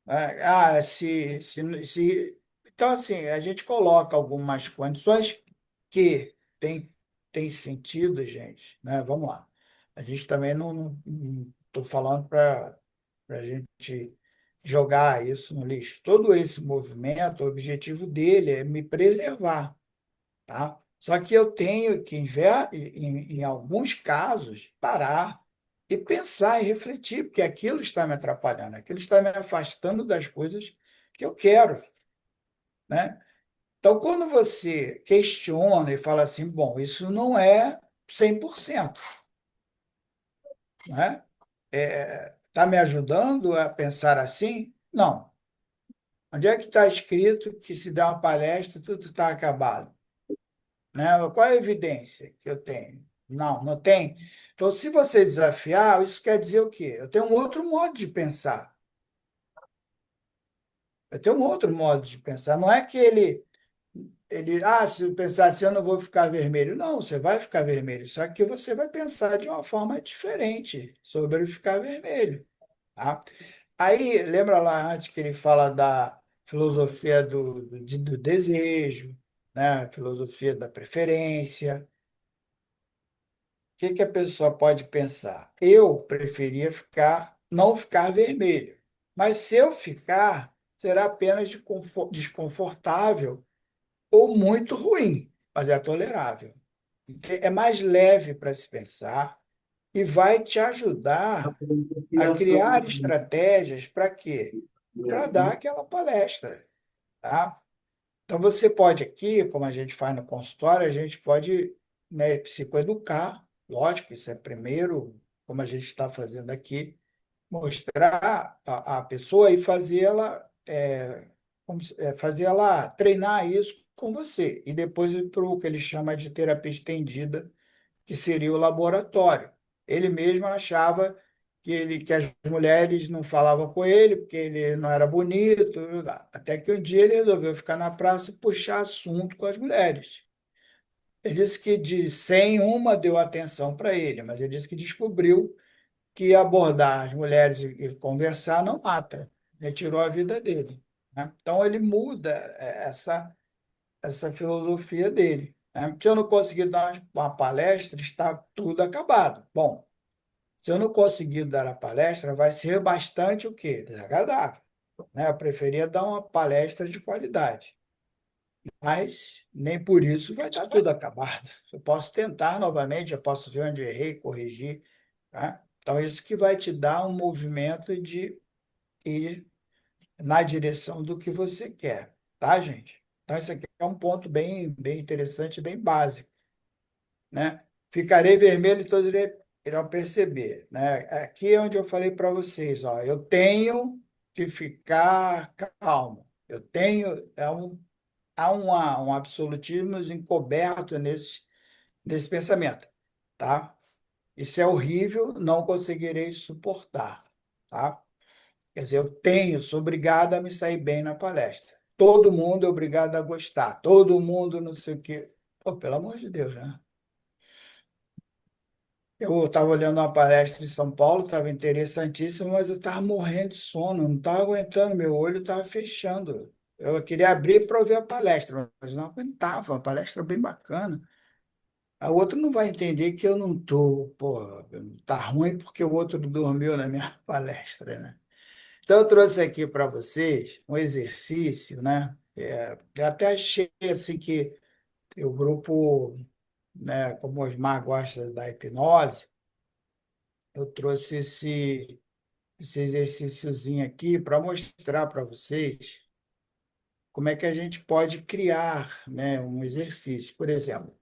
Speaker 2: Ah, Então, assim, a gente coloca algumas condições que tem sentido, gente, né? Vamos lá. A gente também não estou falando para a gente jogar isso no lixo. Todo esse movimento, o objetivo dele é me preservar, tá? Só que eu tenho que, em alguns casos, parar e pensar e refletir, porque aquilo está me atrapalhando, aquilo está me afastando das coisas que eu quero, né? Então, quando você questiona e fala assim, bom, isso não é 100%, né? Está me ajudando a pensar assim? Não. Onde é que está escrito que se dá uma palestra, tudo está acabado? Né? Qual é a evidência que eu tenho? Não, não tem. Então, se você desafiar, isso quer dizer o quê? Eu tenho um outro modo de pensar. Eu tenho um outro modo de pensar. Não é que se eu pensar assim, eu não vou ficar vermelho. Não, você vai ficar vermelho. Só que você vai pensar de uma forma diferente sobre ficar vermelho. Tá? Aí, lembra lá antes que ele fala da filosofia do desejo, né? Filosofia da preferência. Que a pessoa pode pensar? Eu preferia não ficar vermelho, mas se eu ficar, será apenas desconfortável ou muito ruim, mas é tolerável. É mais leve para se pensar e vai te ajudar a criar estratégias para quê? Para dar aquela palestra, tá? Então você pode aqui, como a gente faz no consultório, a gente pode, né, psicoeducar, lógico, isso é primeiro, como a gente está fazendo aqui, mostrar a pessoa e fazer ela treinar isso com você. E depois ir para o que ele chama de terapia estendida, que seria o laboratório. Ele mesmo achava que as mulheres não falavam com ele, porque ele não era bonito, até que um dia ele resolveu ficar na praça e puxar assunto com as mulheres. Ele disse que de 100, uma deu atenção para ele, mas ele disse que descobriu que abordar as mulheres e conversar não mata, retirou a vida dele. Né? Então ele muda essa filosofia dele. Né? Se eu não conseguir dar uma palestra, está tudo acabado. Bom, se eu não conseguir dar a palestra, vai ser bastante o quê? Desagradável. Né? Eu preferia dar uma palestra de qualidade. mas nem por isso vai estar tudo acabado. Eu posso tentar novamente, eu posso ver onde errei, corrigir, tá? Então, isso que vai te dar um movimento de ir na direção do que você quer, tá, gente? Então, isso aqui é um ponto bem interessante, bem básico, né? Ficarei vermelho e todos irão perceber, né? Aqui é onde eu falei para vocês, ó, eu tenho que ficar calmo. Eu tenho, há um absolutismo encoberto nesse pensamento, tá? Isso é horrível, não conseguirei suportar, tá? Quer dizer, sou obrigado a me sair bem na palestra. Todo mundo é obrigado a gostar, todo mundo não sei o quê. Pô, pelo amor de Deus, né? Eu estava olhando uma palestra em São Paulo, estava interessantíssimo, mas eu estava morrendo de sono, não estava aguentando, meu olho estava fechando. Eu queria abrir para ouvir a palestra, mas não aguentava, a palestra bem bacana. A outra não vai entender que eu não tô, pô, tá ruim porque o outro dormiu na minha palestra, né? Então eu trouxe aqui para vocês um exercício, né? Eu até achei assim que o grupo, né, como o Osmar gosta da hipnose, eu trouxe esse exercíciozinho aqui para mostrar para vocês como é que a gente pode criar, né, um exercício. Por exemplo,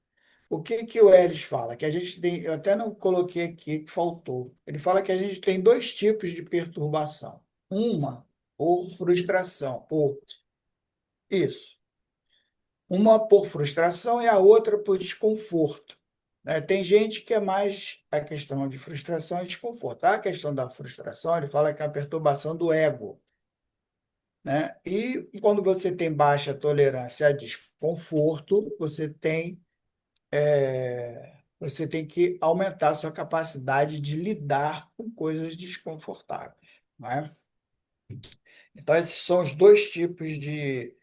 Speaker 2: o que que o Elis fala? Que a gente tem, eu até não coloquei aqui, que faltou. Ele fala que a gente tem dois tipos de perturbação. Uma por frustração, por isso. Uma por frustração e a outra por desconforto, né? Tem gente que é mais a questão de frustração e desconforto. A questão da frustração, ele fala que é a perturbação do ego, né? E quando você tem baixa tolerância a desconforto, você tem que aumentar a sua capacidade de lidar com coisas desconfortáveis, né? Então, esses são os dois tipos de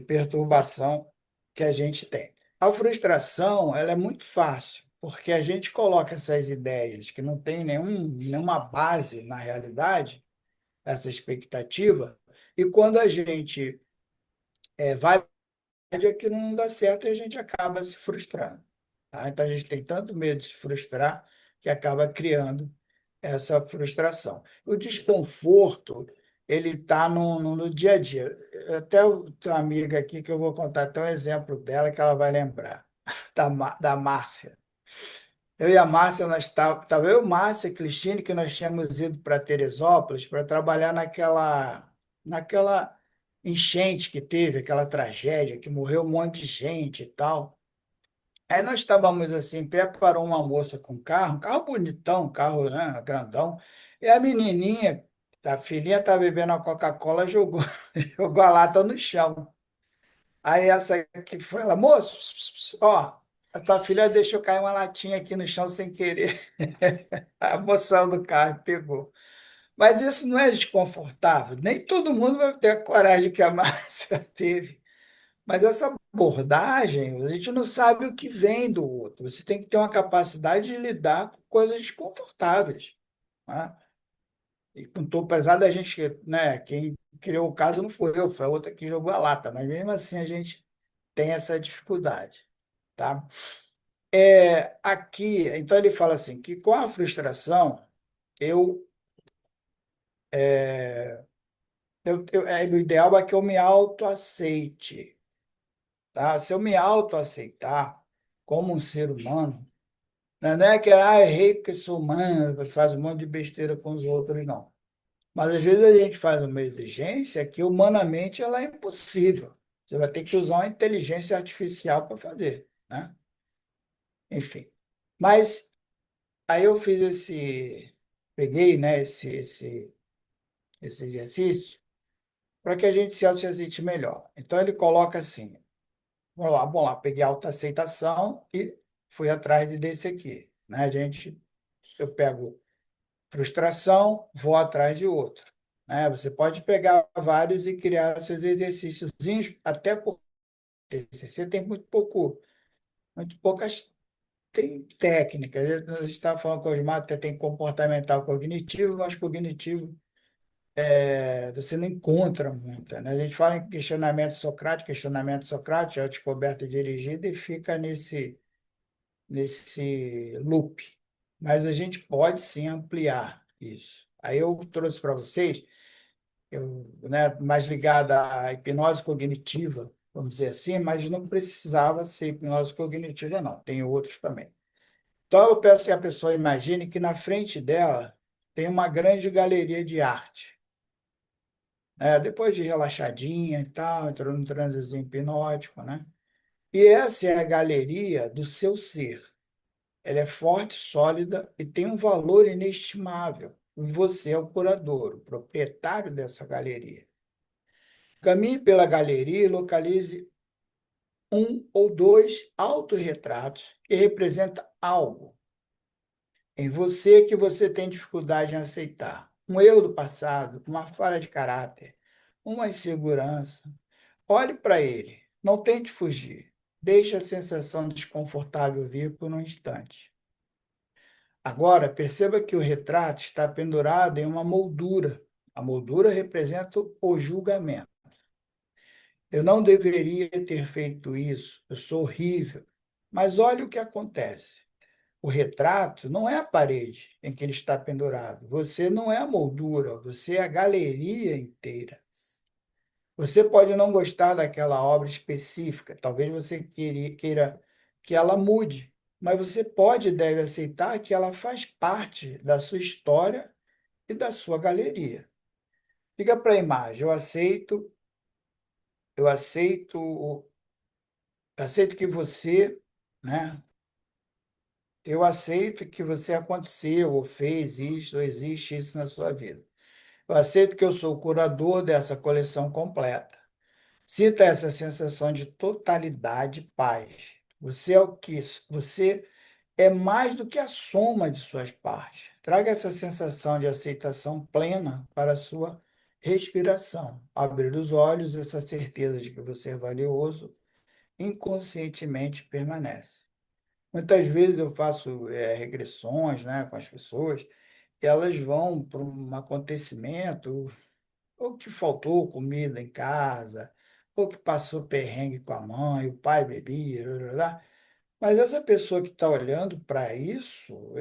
Speaker 2: perturbação que a gente tem. A frustração, ela é muito fácil, porque a gente coloca essas ideias que não tem nenhuma base na realidade, essa expectativa, e quando a gente vai é que não dá certo e a gente acaba se frustrando. Tá? Então a gente tem tanto medo de se frustrar que acaba criando essa frustração. O desconforto, ele está no dia a dia. Até tenho uma amiga aqui que eu vou contar até um exemplo dela que ela vai lembrar, da Márcia. Eu e a Márcia, estava eu, Márcia, Cristine, que nós tínhamos ido para Teresópolis para trabalhar naquela enchente que teve, aquela tragédia, que morreu um monte de gente e tal. Aí nós estávamos assim, em pé, parou uma moça com carro, um carro bonitão, um carro, né, grandão, e a menininha, a filhinha estava bebendo a Coca-Cola, jogou, jogou a lata no chão. Aí essa que foi ela, moço, ó, a tua filha deixou cair uma latinha aqui no chão sem querer. A moção do carro pegou. Mas isso não é desconfortável. Nem todo mundo vai ter a coragem que a Márcia teve. Mas essa abordagem, a gente não sabe o que vem do outro. Você tem que ter uma capacidade de lidar com coisas desconfortáveis, né? E com todo, apesar da gente, né, quem criou o caso não foi eu, foi a outra que jogou a lata, mas mesmo assim a gente tem essa dificuldade, tá? Aqui, então ele fala assim, que com a frustração, eu, o ideal é que eu me autoaceite, tá? Se eu me autoaceitar como um ser humano, não é que errei porque sou humano, faz um monte de besteira com os outros, não. Mas às vezes a gente faz uma exigência que humanamente ela é impossível. Você vai ter que usar uma inteligência artificial para fazer, né? Enfim. Mas aí eu fiz peguei, né, esse exercício para que a gente se autoaceite melhor. Então ele coloca assim, vamos lá, peguei a autoaceitação e fui atrás desse aqui, né? Eu pego frustração, vou atrás de outro, né? Você pode pegar vários e criar seus exercícios, até porque TCC tem muito poucas tem técnicas. A gente estava falando que o Osmar até tem comportamental cognitivo, mas cognitivo você não encontra muita, né? A gente fala em questionamento socrático, é a descoberta dirigida e fica nesse loop. Mas a gente pode sim ampliar isso. Aí eu trouxe para vocês, né, mais ligada à hipnose cognitiva, vamos dizer assim, mas não precisava ser hipnose cognitiva, não. Tem outros também. Então eu peço que a pessoa imagine que na frente dela tem uma grande galeria de arte. Depois de relaxadinha e tal, entrou num transezinho hipnótico, né? E essa é a galeria do seu ser. Ela é forte, sólida e tem um valor inestimável. E você é o curador, o proprietário dessa galeria. Caminhe pela galeria e localize um ou dois autorretratos que representam algo em você que você tem dificuldade em aceitar. Um eu do passado, uma falha de caráter, uma insegurança. Olhe para ele, não tente fugir. Deixe a sensação desconfortável vir por um instante. Agora, perceba que o retrato está pendurado em uma moldura. A moldura representa o julgamento. Eu não deveria ter feito isso, eu sou horrível. Mas olhe o que acontece. O retrato não é a parede em que ele está pendurado. Você não é a moldura, você é a galeria inteira. Você pode não gostar daquela obra específica, talvez você queira que ela mude, mas você pode e deve aceitar que ela faz parte da sua história e da sua galeria. Fica para a imagem, eu aceito, aceito que você, né? Eu aceito que você aconteceu, ou fez isso, ou existe isso na sua vida. Eu aceito que eu sou o curador dessa coleção completa. Sinta essa sensação de totalidade e paz. Você é o que? Você é mais do que a soma de suas partes. Traga essa sensação de aceitação plena para a sua respiração. Abrir os olhos, essa certeza de que você é valioso, inconscientemente permanece. Muitas vezes eu faço regressões, né, com as pessoas, e elas vão para um acontecimento ou que faltou comida em casa, ou que passou perrengue com a mãe, o pai bebia, blá, blá, blá. Mas essa pessoa que está olhando para isso,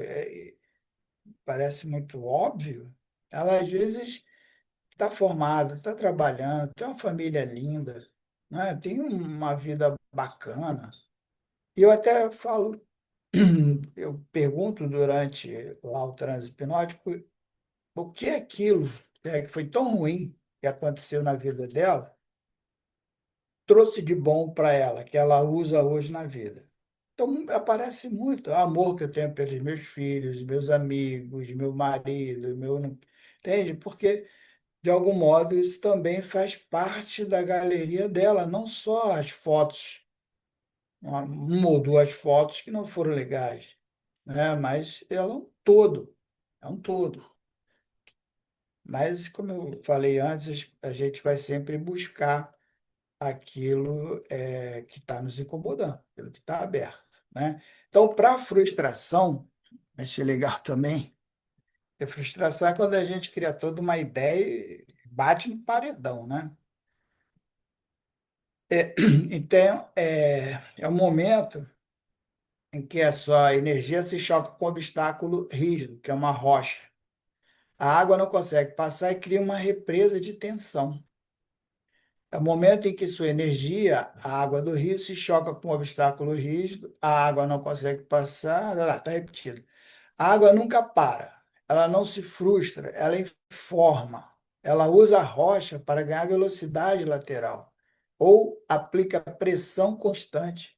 Speaker 2: parece muito óbvio, ela às vezes está formada, está trabalhando, tem uma família linda, né? Tem uma vida bacana. E eu até falo, eu pergunto durante lá o transe hipnótico, o que é aquilo que foi tão ruim que aconteceu na vida dela trouxe de bom para ela, que ela usa hoje na vida. Então, aparece muito o amor que eu tenho pelos meus filhos, meus amigos, meu marido, meu. Entende? Porque, de algum modo, isso também faz parte da galeria dela, não só as fotos, uma ou duas fotos que não foram legais, né? Mas ela é um todo, é um todo. Mas, como eu falei antes, a gente vai sempre buscar aquilo que está nos incomodando, aquilo que está aberto, né? Então, para a frustração, achei legal também, a frustração é quando a gente cria toda uma ideia e bate no paredão, né? Então, é um momento em que a sua energia se choca com um obstáculo rígido, que é uma rocha. A água não consegue passar e cria uma represa de tensão. É o momento em que sua energia, a água do rio, se choca com um obstáculo rígido, a água não consegue passar, está repetido. A água nunca para, ela não se frustra, ela informa. Ela usa a rocha para ganhar velocidade lateral ou aplica pressão constante,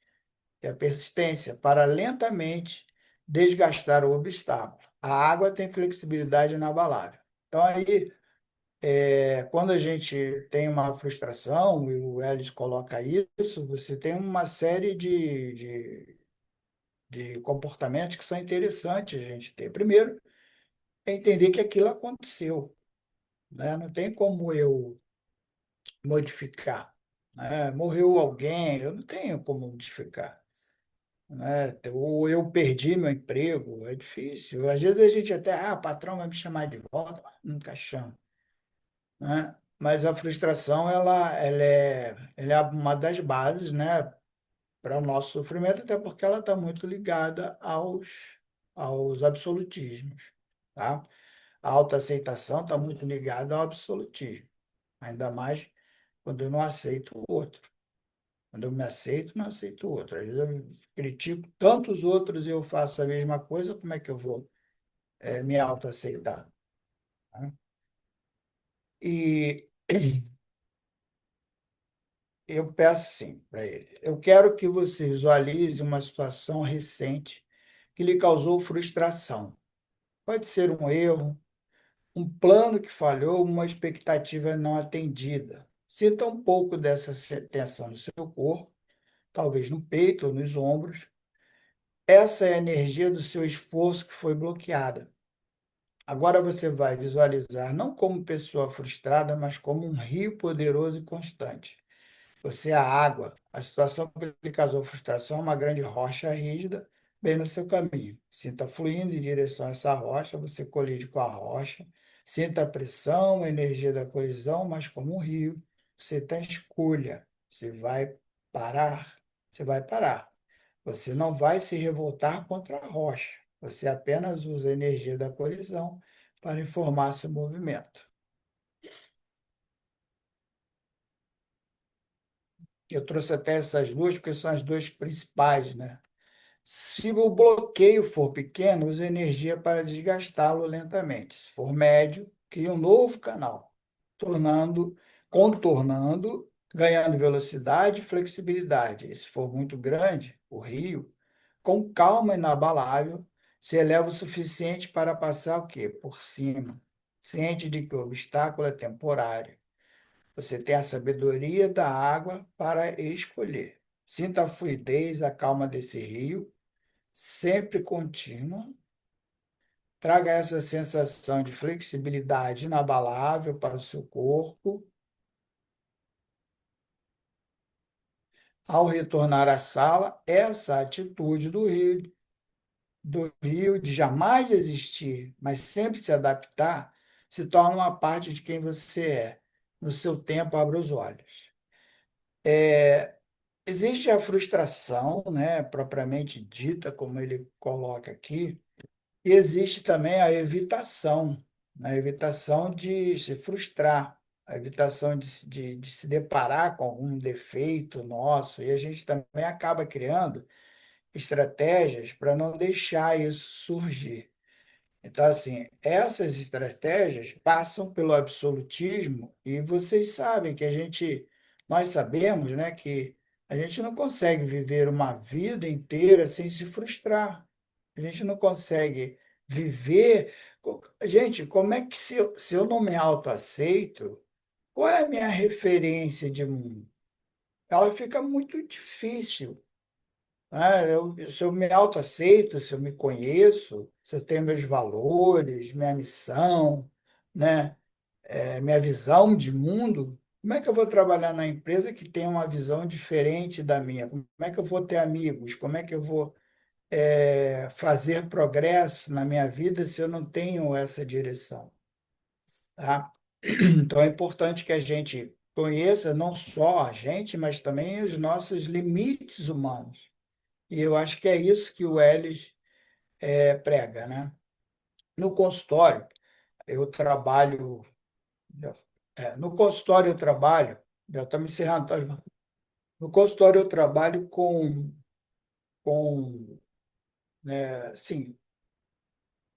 Speaker 2: que é a persistência, para lentamente desgastar o obstáculo. A água tem flexibilidade inabalável. Então, aí quando a gente tem uma frustração, e o Ellis coloca isso, você tem uma série de comportamentos que são interessantes a gente ter. Primeiro, é entender que aquilo aconteceu, né? Não tem como eu modificar, né? Morreu alguém, eu não tenho como modificar, né? Ou eu perdi meu emprego, é difícil. Às vezes a gente até, o patrão vai me chamar de volta, mas nunca chama. né? Mas a frustração, ela é uma das bases, né, para o nosso sofrimento, até porque ela está muito ligada aos absolutismos, tá? A autoaceitação está muito ligada ao absolutismo, ainda mais quando eu não aceito o outro. Quando eu me aceito, não aceito o outro. Às vezes eu critico tantos outros e eu faço a mesma coisa, como é que eu vou, me autoaceitar, né? E eu peço sim para ele. Eu quero que você visualize uma situação recente que lhe causou frustração. Pode ser um erro, um plano que falhou, uma expectativa não atendida. Sinta um pouco dessa tensão no seu corpo, talvez no peito ou nos ombros. Essa é a energia do seu esforço que foi bloqueada. Agora você vai visualizar não como pessoa frustrada, mas como um rio poderoso e constante. Você é a água. A situação que lhe causou frustração é uma grande rocha rígida bem no seu caminho. Sinta fluindo em direção a essa rocha, você colide com a rocha. Sinta a pressão, a energia da colisão, mas como um rio, você tem escolha. Você vai parar, você vai parar. Você não vai se revoltar contra a rocha. Você apenas usa a energia da colisão para informar seu movimento. Eu trouxe até essas duas, porque são as duas principais, né? Se o bloqueio for pequeno, use energia para desgastá-lo lentamente. Se for médio, crie um novo canal, tornando, contornando, ganhando velocidade e flexibilidade. E se for muito grande, o rio, com calma inabalável, se eleva o suficiente para passar o quê? Por cima, ciente de que o obstáculo é temporário. Você tem a sabedoria da água para escolher. Sinta a fluidez, a calma desse rio sempre contínua, traga essa sensação de flexibilidade inabalável para o seu corpo. Ao retornar à sala, essa atitude do rio de jamais desistir, mas sempre se adaptar, se torna uma parte de quem você é. No seu tempo, abra os olhos. Existe a frustração, né, propriamente dita, como ele coloca aqui. E existe também a evitação, né? A evitação de se frustrar, a evitação de se deparar com algum defeito nosso, e a gente também acaba criando estratégias para não deixar isso surgir. Então, assim, essas estratégias passam pelo absolutismo e vocês sabem que nós sabemos, né, que a gente não consegue viver uma vida inteira sem se frustrar. A gente não consegue viver. Gente, como é que se eu não me autoaceito, qual é a minha referência de mundo? Ela fica muito difícil, né? Se eu me autoaceito, se eu me conheço, se eu tenho meus valores, minha missão, né? Minha visão de mundo, como é que eu vou trabalhar na empresa que tem uma visão diferente da minha? Como é que eu vou ter amigos? Como é que eu vou, fazer progresso na minha vida se eu não tenho essa direção, tá? Então é importante que a gente conheça não só a gente, mas também os nossos limites humanos. E eu acho que é isso que o Ellis prega, né? No consultório, eu trabalho. No consultório, eu trabalho. Já estamos encerrando, tá, Osmar? No consultório, eu trabalho com assim,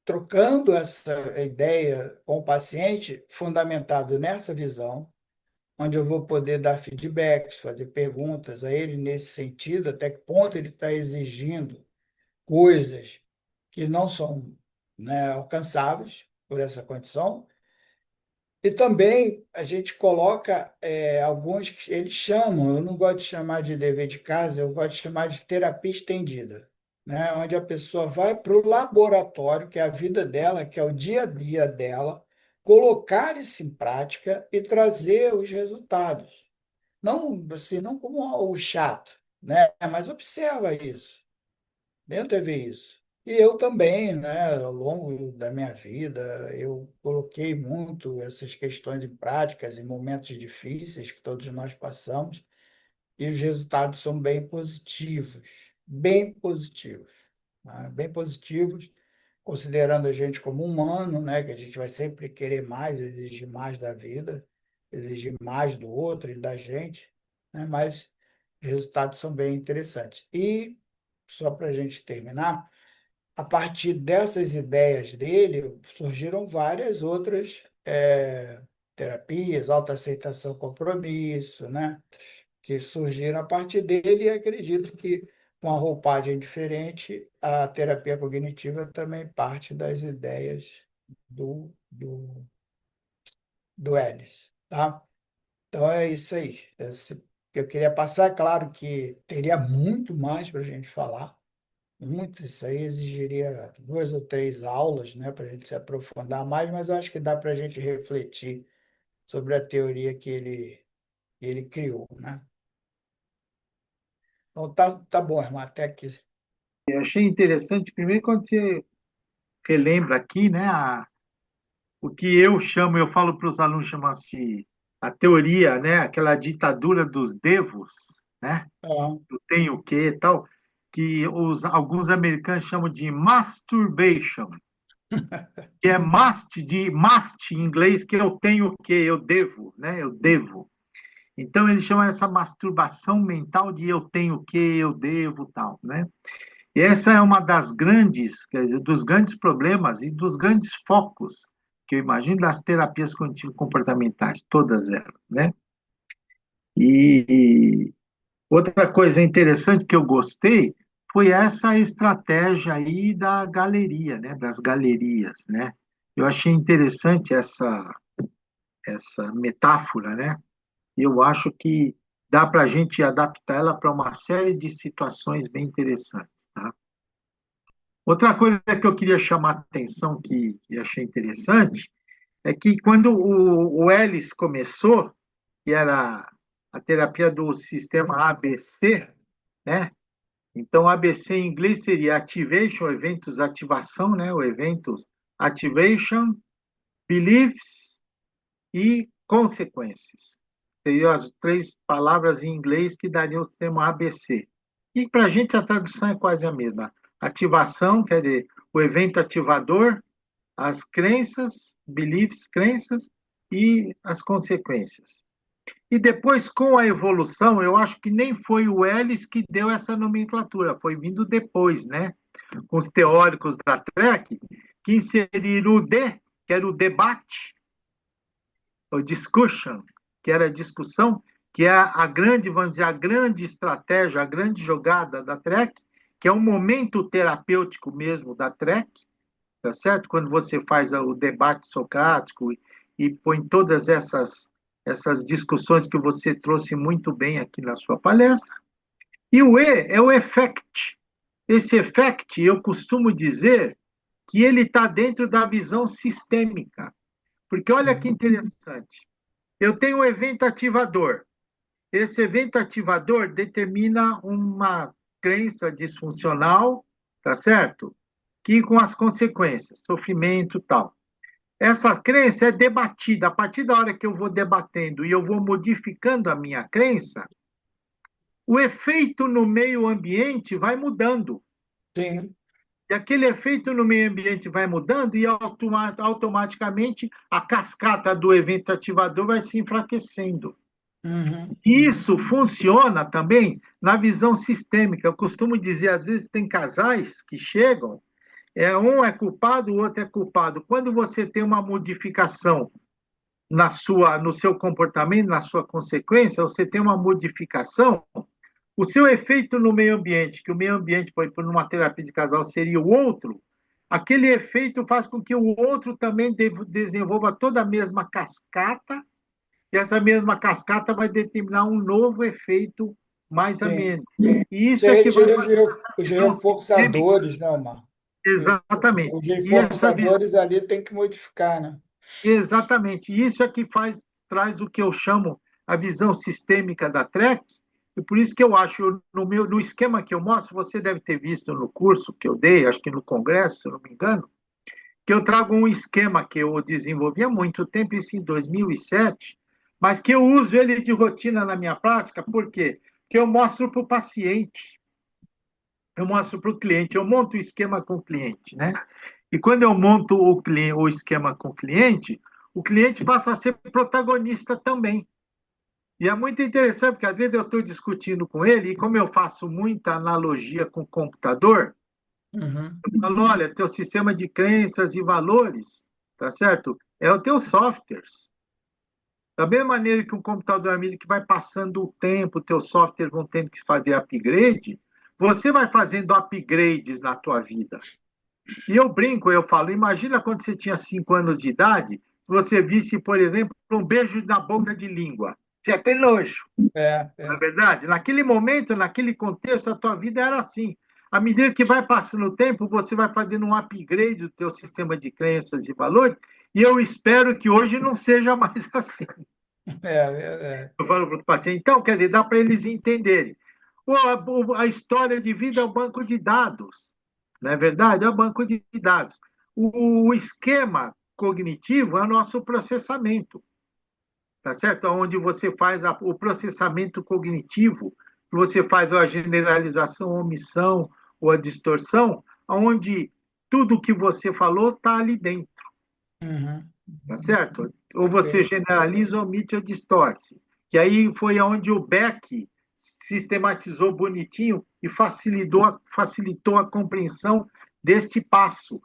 Speaker 2: trocando essa ideia com o paciente, fundamentado nessa visão, onde eu vou poder dar feedbacks, fazer perguntas a ele nesse sentido, até que ponto ele está exigindo coisas que não são, né, alcançáveis por essa condição. E também a gente coloca alguns que eles chamam, eu não gosto de chamar de dever de casa, eu gosto de chamar de terapia estendida, né? Onde a pessoa vai para o laboratório, que é a vida dela, que é o dia a dia dela, colocar isso em prática e trazer os resultados. Não, assim, não como o chato, né? Mas observa isso, tenta ver isso. E eu também, né, ao longo da minha vida, eu coloquei muito essas questões em práticas em momentos difíceis que todos nós passamos, e os resultados são bem positivos, né? Bem positivos, considerando a gente como humano, né, que a gente vai sempre querer mais, exigir mais da vida, exigir mais do outro e da gente, né, mas os resultados são bem interessantes. E, só para a gente terminar, a partir dessas ideias dele, surgiram várias outras terapias, autoaceitação, compromisso, né? Que surgiram a partir dele, e acredito que, com a roupagem diferente, a terapia cognitiva também parte das ideias do Ellis, tá? Então é isso aí. Eu queria passar, claro que teria muito mais para a gente falar, muito, isso aí exigiria 2 ou 3 aulas, né, para a gente se aprofundar mais, mas eu acho que dá para a gente refletir sobre a teoria que ele criou, né? Então tá bom, irmão, até aqui.
Speaker 1: Eu achei interessante, primeiro, quando você relembra aqui, né, o que eu chamo, eu falo para os alunos, chama-se a teoria, né, aquela ditadura dos devos, né,
Speaker 2: Ah,
Speaker 1: eu tenho o quê e tal, que alguns americanos chamam de masturbation, que é must em inglês, que eu tenho o quê, eu devo, né, eu devo. Então, eles chamam essa masturbação mental de eu tenho o quê, eu devo, tal, né? E essa é uma das grandes, quer dizer, dos grandes problemas e dos grandes focos que eu imagino das terapias cognitivo-comportamentais, todas elas, né? E outra coisa interessante que eu gostei foi essa estratégia aí da galeria, né? Das galerias, né? Eu achei interessante essa metáfora, né? E eu acho que dá para a gente adaptar ela para uma série de situações bem interessantes, tá? Outra coisa que eu queria chamar a atenção, que achei interessante, é que quando o Ellis começou, que era a terapia do sistema ABC, né? Então, ABC em inglês seria Activation, eventos ativação, né? O eventos Activation, Beliefs e Consequências. Seriam as 3 palavras em inglês que dariam o sistema ABC. E para a gente a tradução é quase a mesma. Ativação, quer dizer, o evento ativador, as crenças, beliefs, crenças e as consequências. E depois, com a evolução, eu acho que nem foi o Ellis que deu essa nomenclatura, foi vindo depois, né? Com os teóricos da TREC, que inseriram o D, que era o debate, o discussion, que era a discussão, que é a grande, vamos dizer, a grande estratégia, a grande jogada da TREC, que é um momento terapêutico mesmo da TREC, tá certo? Quando você faz o debate socrático e põe todas essas discussões que você trouxe muito bem aqui na sua palestra. E o E é o effect. Esse effect, eu costumo dizer que ele está dentro da visão sistêmica. Porque olha que interessante. Eu tenho um evento ativador. Esse evento ativador determina uma crença disfuncional, tá certo? Que com as consequências, sofrimento e tal. Essa crença é debatida. A partir da hora que eu vou debatendo e eu vou modificando a minha crença, o efeito no meio ambiente vai mudando.
Speaker 2: sim.
Speaker 1: E aquele efeito no meio ambiente vai mudando e automaticamente a cascata do evento ativador vai se enfraquecendo.
Speaker 2: Uhum.
Speaker 1: Isso funciona também na visão sistêmica. Eu costumo dizer, às vezes tem casais que chegam, um é culpado, o outro é culpado. Quando você tem uma modificação no seu comportamento, na sua consequência, você tem uma modificação, o seu efeito no meio ambiente, que o meio ambiente, por uma terapia de casal, seria o outro, aquele efeito faz com que o outro também desenvolva toda a mesma cascata, e essa mesma cascata vai determinar um novo efeito mais
Speaker 2: Sim.
Speaker 1: ameno. E isso
Speaker 2: Você
Speaker 1: é que vai
Speaker 2: retira
Speaker 1: fazer essa
Speaker 2: os
Speaker 1: visão sistêmica.
Speaker 2: reforçadores, né, Omar?
Speaker 1: Exatamente.
Speaker 2: Os
Speaker 1: E essa
Speaker 2: reforçadores ali tem que modificar, né?
Speaker 1: Exatamente. Isso é que traz o que eu chamo a visão sistêmica da TREC, E por isso que eu acho, no esquema que eu mostro, você deve ter visto no curso que eu dei, acho que no congresso, se eu não me engano, que eu trago um esquema que eu desenvolvi há muito tempo, isso em 2007, mas que eu uso ele de rotina na minha prática, por quê? Porque eu mostro para o paciente, eu mostro para o cliente, eu monto o esquema com o cliente, né? E quando eu monto o esquema com o cliente passa a ser protagonista também. E é muito interessante, porque às vezes eu estou discutindo com ele, e como eu faço muita analogia com o computador,
Speaker 2: Uhum.
Speaker 1: eu falo, olha, teu sistema de crenças e valores, tá certo? É o teu softwares. Da mesma maneira que um computador, à medida que vai passando o tempo, teus softwares vão tendo que fazer upgrade, você vai fazendo upgrades na tua vida. E eu brinco, eu falo, imagina quando você tinha 5 anos de idade, se você visse, por exemplo, um beijo na boca de língua. Você ia ter nojo.
Speaker 2: É,
Speaker 1: Na
Speaker 2: é.
Speaker 1: verdade, naquele momento, naquele contexto, a tua vida era assim. À medida que vai passando o tempo, você vai fazendo um upgrade do teu sistema de crenças e valores, e eu espero que hoje não seja mais assim.
Speaker 2: É.
Speaker 1: Eu falo para o paciente, então, quer dizer, dá para eles entenderem. A história de vida é o banco de dados, não é verdade? É o banco de dados. O esquema cognitivo é o nosso processamento, tá certo? Onde você faz o processamento cognitivo, você faz a generalização, a omissão ou a distorção, onde tudo que você falou está ali dentro,
Speaker 2: Uhum.
Speaker 1: tá certo? Ou você
Speaker 2: Perfeito.
Speaker 1: generaliza, omite ou distorce. Que aí foi onde o Beck sistematizou bonitinho e facilitou a compreensão deste passo,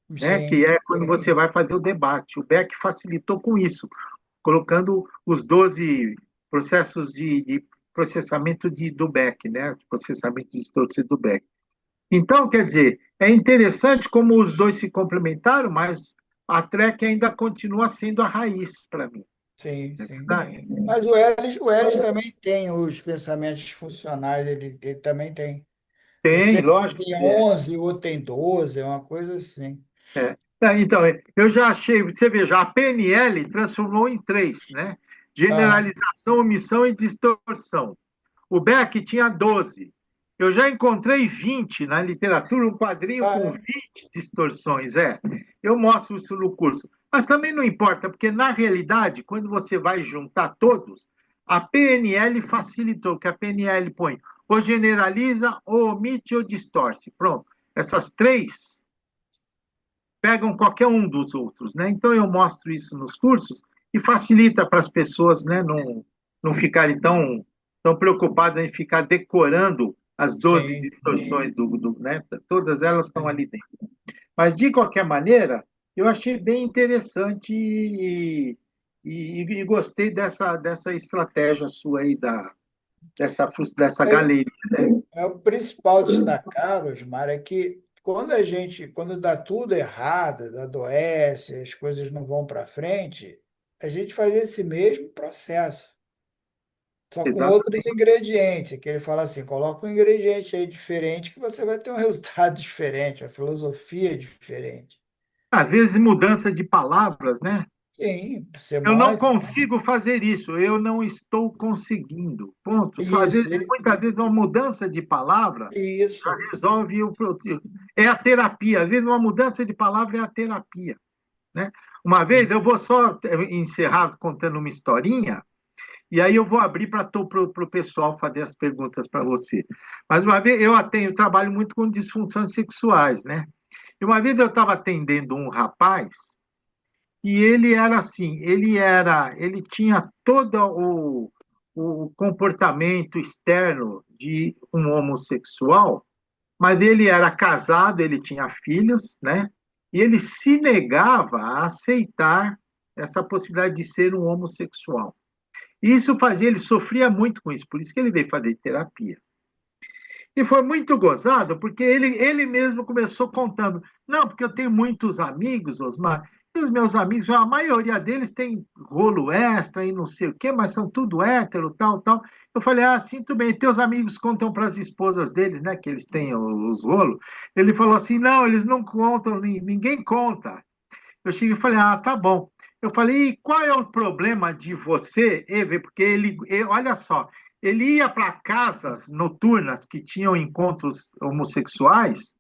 Speaker 1: né? Que
Speaker 2: Sim,
Speaker 1: é quando você vai fazer o debate. O Beck facilitou com isso, colocando os 12 processos de processamento do Beck, né? Processamento distorcido do Beck. Então, quer dizer, é interessante como os dois se complementaram, mas a Trek ainda continua sendo a raiz para mim.
Speaker 2: sim, sim.
Speaker 1: Tá?
Speaker 2: Mas o Elis também tem os pensamentos funcionais, ele também tem. Eu sei
Speaker 1: Tem,
Speaker 2: que
Speaker 1: lógico.
Speaker 2: tem 11, o outro tem 12, é uma coisa assim.
Speaker 1: É. Então, eu já achei, você veja, a PNL transformou em três, né?
Speaker 2: Aham.
Speaker 1: Generalização, omissão e distorção. O Beck tinha 12. Eu já encontrei 20 na literatura, um quadrinho
Speaker 2: Ah,
Speaker 1: com
Speaker 2: é.
Speaker 1: 20 distorções. Eu mostro isso no curso. Mas também não importa, porque na realidade, quando você vai juntar todos, a PNL facilitou, que a PNL põe ou generaliza, ou omite ou distorce. Pronto. Essas três pegam qualquer um dos outros, né? Então eu mostro isso nos cursos e facilita para as pessoas, né, não ficarem tão preocupadas em ficar decorando as 12
Speaker 2: Sim,
Speaker 1: distorções né? Todas elas estão
Speaker 2: sim.
Speaker 1: ali dentro. Mas de qualquer maneira, eu achei bem interessante e gostei dessa estratégia sua aí dessa
Speaker 2: É,
Speaker 1: galeria, né?
Speaker 2: o principal destacar, Osmar, é que quando dá tudo errado, adoece, as coisas não vão para frente, a gente faz esse mesmo processo, só com outros
Speaker 1: Exatamente.
Speaker 2: ingredientes, que ele fala assim, coloca um ingrediente aí diferente que você vai ter um resultado diferente, uma filosofia diferente.
Speaker 1: Às vezes mudança de palavras, né?
Speaker 2: Sim,
Speaker 1: Eu não
Speaker 2: semântica,
Speaker 1: consigo fazer isso, eu não estou conseguindo. Ponto. Às
Speaker 2: isso,
Speaker 1: vezes, muitas vezes, uma mudança de palavra já
Speaker 2: isso.
Speaker 1: resolve o. É a terapia. Às vezes, uma mudança de palavra é a terapia. Né? Uma vez, eu vou só encerrar contando uma historinha, e aí eu vou abrir para o pessoal fazer as perguntas para você. Mas uma vez, trabalho muito com disfunções sexuais, né? E uma vez eu estava atendendo um rapaz e ele era assim, ele tinha todo o comportamento externo de um homossexual, mas ele era casado, ele tinha filhos, né? E ele se negava a aceitar essa possibilidade de ser um homossexual. E isso fazia, ele sofria muito com isso, por isso que ele veio fazer terapia. E foi muito gozado, porque ele mesmo começou contando. Não, porque eu tenho muitos amigos, Osmar, e os meus amigos, a maioria deles tem rolo extra e não sei o quê, mas são tudo hétero, tal, tal. Eu falei, sinto bem. Teus amigos contam para as esposas deles, né, que eles têm os rolos. Ele falou assim, não, eles não contam, ninguém conta. Eu cheguei e falei, tá bom. Eu falei, e qual é o problema de você, Eve? Porque olha só, ele ia para casas noturnas que tinham encontros homossexuais,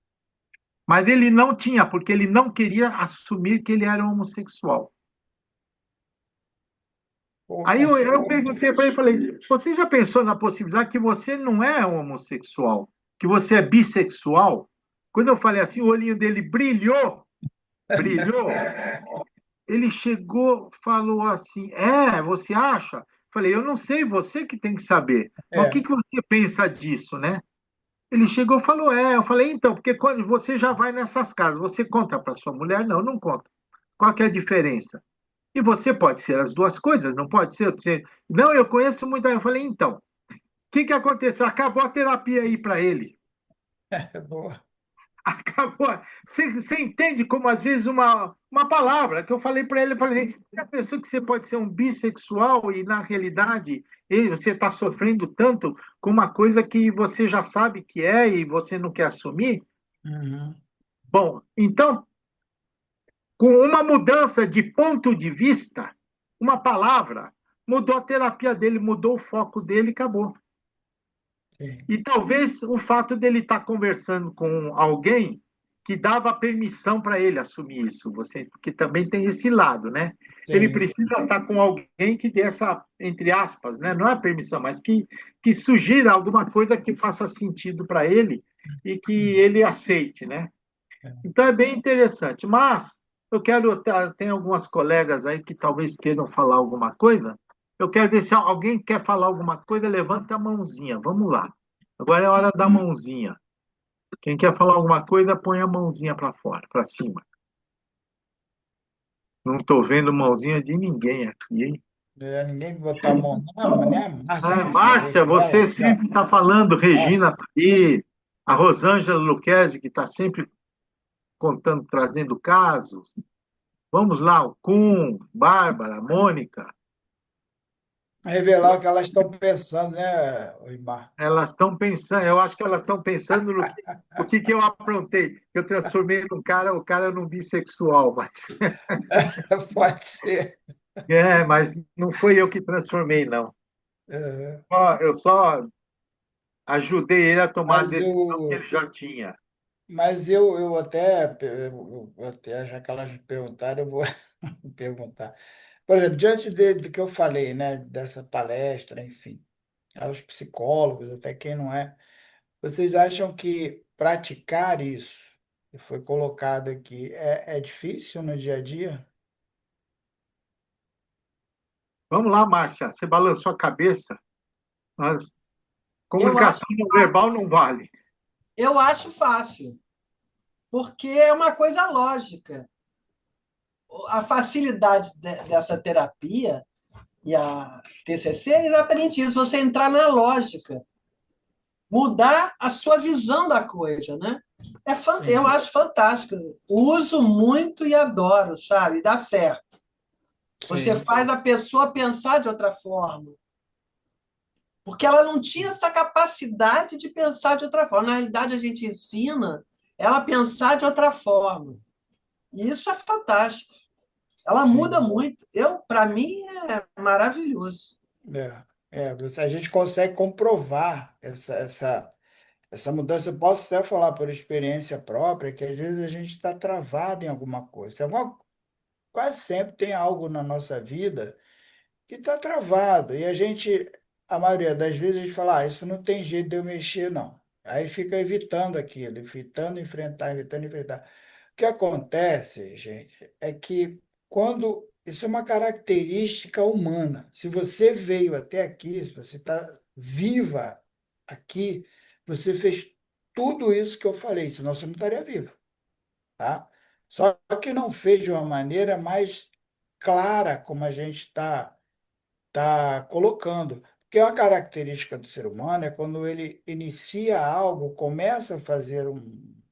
Speaker 1: mas ele não tinha, porque ele não queria assumir que ele era homossexual.
Speaker 2: Pô,
Speaker 1: Aí eu
Speaker 2: confere.
Speaker 1: perguntei para ele, falei, você já pensou na possibilidade que você não é homossexual, que você é bissexual? Quando eu falei assim, o olhinho dele brilhou, brilhou. Ele chegou, falou assim, você acha? Falei, eu não sei, você que tem que saber. Mas o que
Speaker 2: É,
Speaker 1: que você pensa disso, né? Ele chegou e falou, eu falei, então, porque quando você já vai nessas casas, você conta para sua mulher? Não, não conta. Qual que é a diferença? E você pode ser as duas coisas, não pode ser? Não, eu conheço muito. Eu falei, então, o que que aconteceu? Acabou a terapia aí para ele.
Speaker 2: é boa.
Speaker 1: Acabou. Você entende como, às vezes, uma palavra que eu falei para ele, eu falei, já pensou que você pode ser um bissexual e, na realidade, você está sofrendo tanto com uma coisa que você já sabe que é e você não quer assumir?
Speaker 2: Uhum.
Speaker 1: Bom, então, com uma mudança de ponto de vista, uma palavra, mudou a terapia dele, mudou o foco dele e acabou.
Speaker 2: Sim,
Speaker 1: E talvez o fato dele estar conversando com alguém que dava permissão para ele assumir isso, porque também tem esse lado, né? Ele
Speaker 2: sim,
Speaker 1: precisa estar com alguém que dê essa, entre aspas, né? Não é permissão, mas que sugira alguma coisa que faça sentido para ele e que ele aceite, né? Então é bem interessante. Mas eu quero, tem algumas colegas aí que talvez queiram falar alguma coisa. Eu quero ver se alguém quer falar alguma coisa, levanta a mãozinha. Vamos lá. Agora é a hora da mãozinha. Quem quer falar alguma coisa, põe a mãozinha para fora, para cima. Não estou vendo mãozinha de ninguém aqui, hein?
Speaker 2: Ninguém botou a mão, nem a Márcia que falou
Speaker 1: Márcia,
Speaker 2: dela
Speaker 1: você
Speaker 2: aqui, ó.
Speaker 1: sempre está falando,
Speaker 2: Ó,
Speaker 1: Regina está aí, a Rosângela Luquezzi, que está sempre contando, trazendo casos. Vamos lá, o Kuhn, Bárbara, Mônica,
Speaker 2: revelar o que elas estão pensando, né, Osmar?
Speaker 1: elas estão pensando, eu acho que elas estão pensando no que, que eu aprontei. Eu transformei num cara, o cara num bissexual, mas,
Speaker 2: Pode ser.
Speaker 1: mas não foi eu que transformei, não.
Speaker 2: É,
Speaker 1: Eu só ajudei ele a tomar a
Speaker 2: mas
Speaker 1: decisão que ele
Speaker 2: eu,
Speaker 1: já tinha.
Speaker 2: eu até, já que elas perguntaram, eu vou perguntar. Por exemplo, diante do que eu falei, né, dessa palestra, enfim, aos psicólogos, até quem não é, vocês acham que praticar isso, que foi colocado aqui, é difícil no dia a dia?
Speaker 1: Vamos lá, Márcia, você balançou a cabeça, mas
Speaker 3: Eu acho
Speaker 1: comunicação não verbal
Speaker 3: fácil.
Speaker 1: não vale.
Speaker 3: Eu acho fácil, porque é uma coisa lógica. A facilidade dessa terapia e a TCC é exatamente isso, você entrar na lógica, mudar a sua visão da coisa, né? Eu
Speaker 2: Sim,
Speaker 3: acho fantástico. Uso muito e adoro, sabe? Dá certo. Você
Speaker 2: sim,
Speaker 3: faz a pessoa pensar de outra forma, porque ela não tinha essa capacidade de pensar de outra forma. Na realidade, a gente ensina ela a pensar de outra forma. E isso é fantástico. Ela muda
Speaker 2: sim.
Speaker 3: muito. Para mim, é maravilhoso.
Speaker 2: A gente consegue comprovar essa mudança. Eu posso até falar por experiência própria que às vezes a gente está travado em alguma coisa. Quase sempre tem algo na nossa vida que está travado. E a maioria das vezes, a gente fala, isso não tem jeito de eu mexer, não. Aí fica evitando aquilo, evitando enfrentar, evitando enfrentar. O que acontece, gente, é que quando isso é uma característica humana. Se você veio até aqui, se você está viva aqui, você fez tudo isso que eu falei, senão você não estaria vivo, tá? Só que não fez de uma maneira mais clara, como a gente está colocando. Porque uma característica do ser humano é quando ele inicia algo, começa a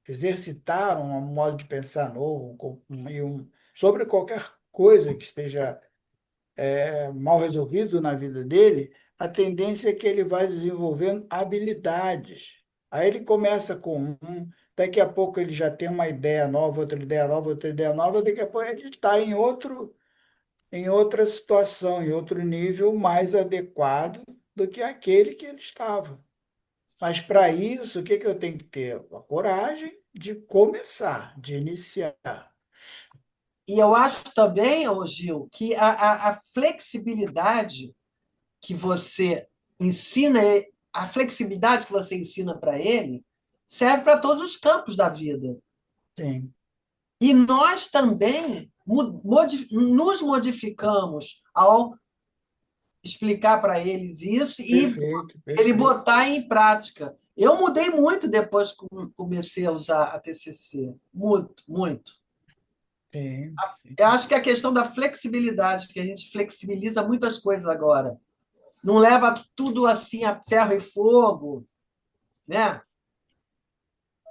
Speaker 2: exercitar um modo de pensar novo, sobre qualquer coisa que esteja mal resolvido na vida dele, a tendência é que ele vai desenvolvendo habilidades. Aí ele começa com daqui a pouco ele já tem uma ideia nova, outra ideia nova, outra ideia nova, daqui a pouco ele está em outra situação, em outro nível mais adequado do que aquele que ele estava. Mas para isso, o que que eu tenho que ter? A coragem de começar, de iniciar.
Speaker 3: E eu acho também, ô Gil, que a flexibilidade que você ensina, a flexibilidade que você ensina para ele serve para todos os campos da vida.
Speaker 2: Sim,
Speaker 3: E nós também nos modificamos ao explicar para eles isso e
Speaker 2: perfeito,
Speaker 3: ele
Speaker 2: perfeito.
Speaker 3: botar em prática. Eu mudei muito depois que comecei a usar a TCC. Muito, muito.
Speaker 2: Sim, sim,
Speaker 3: Eu acho que a questão da flexibilidade, que a gente flexibiliza muitas coisas agora. Não leva tudo assim a ferro e fogo, né?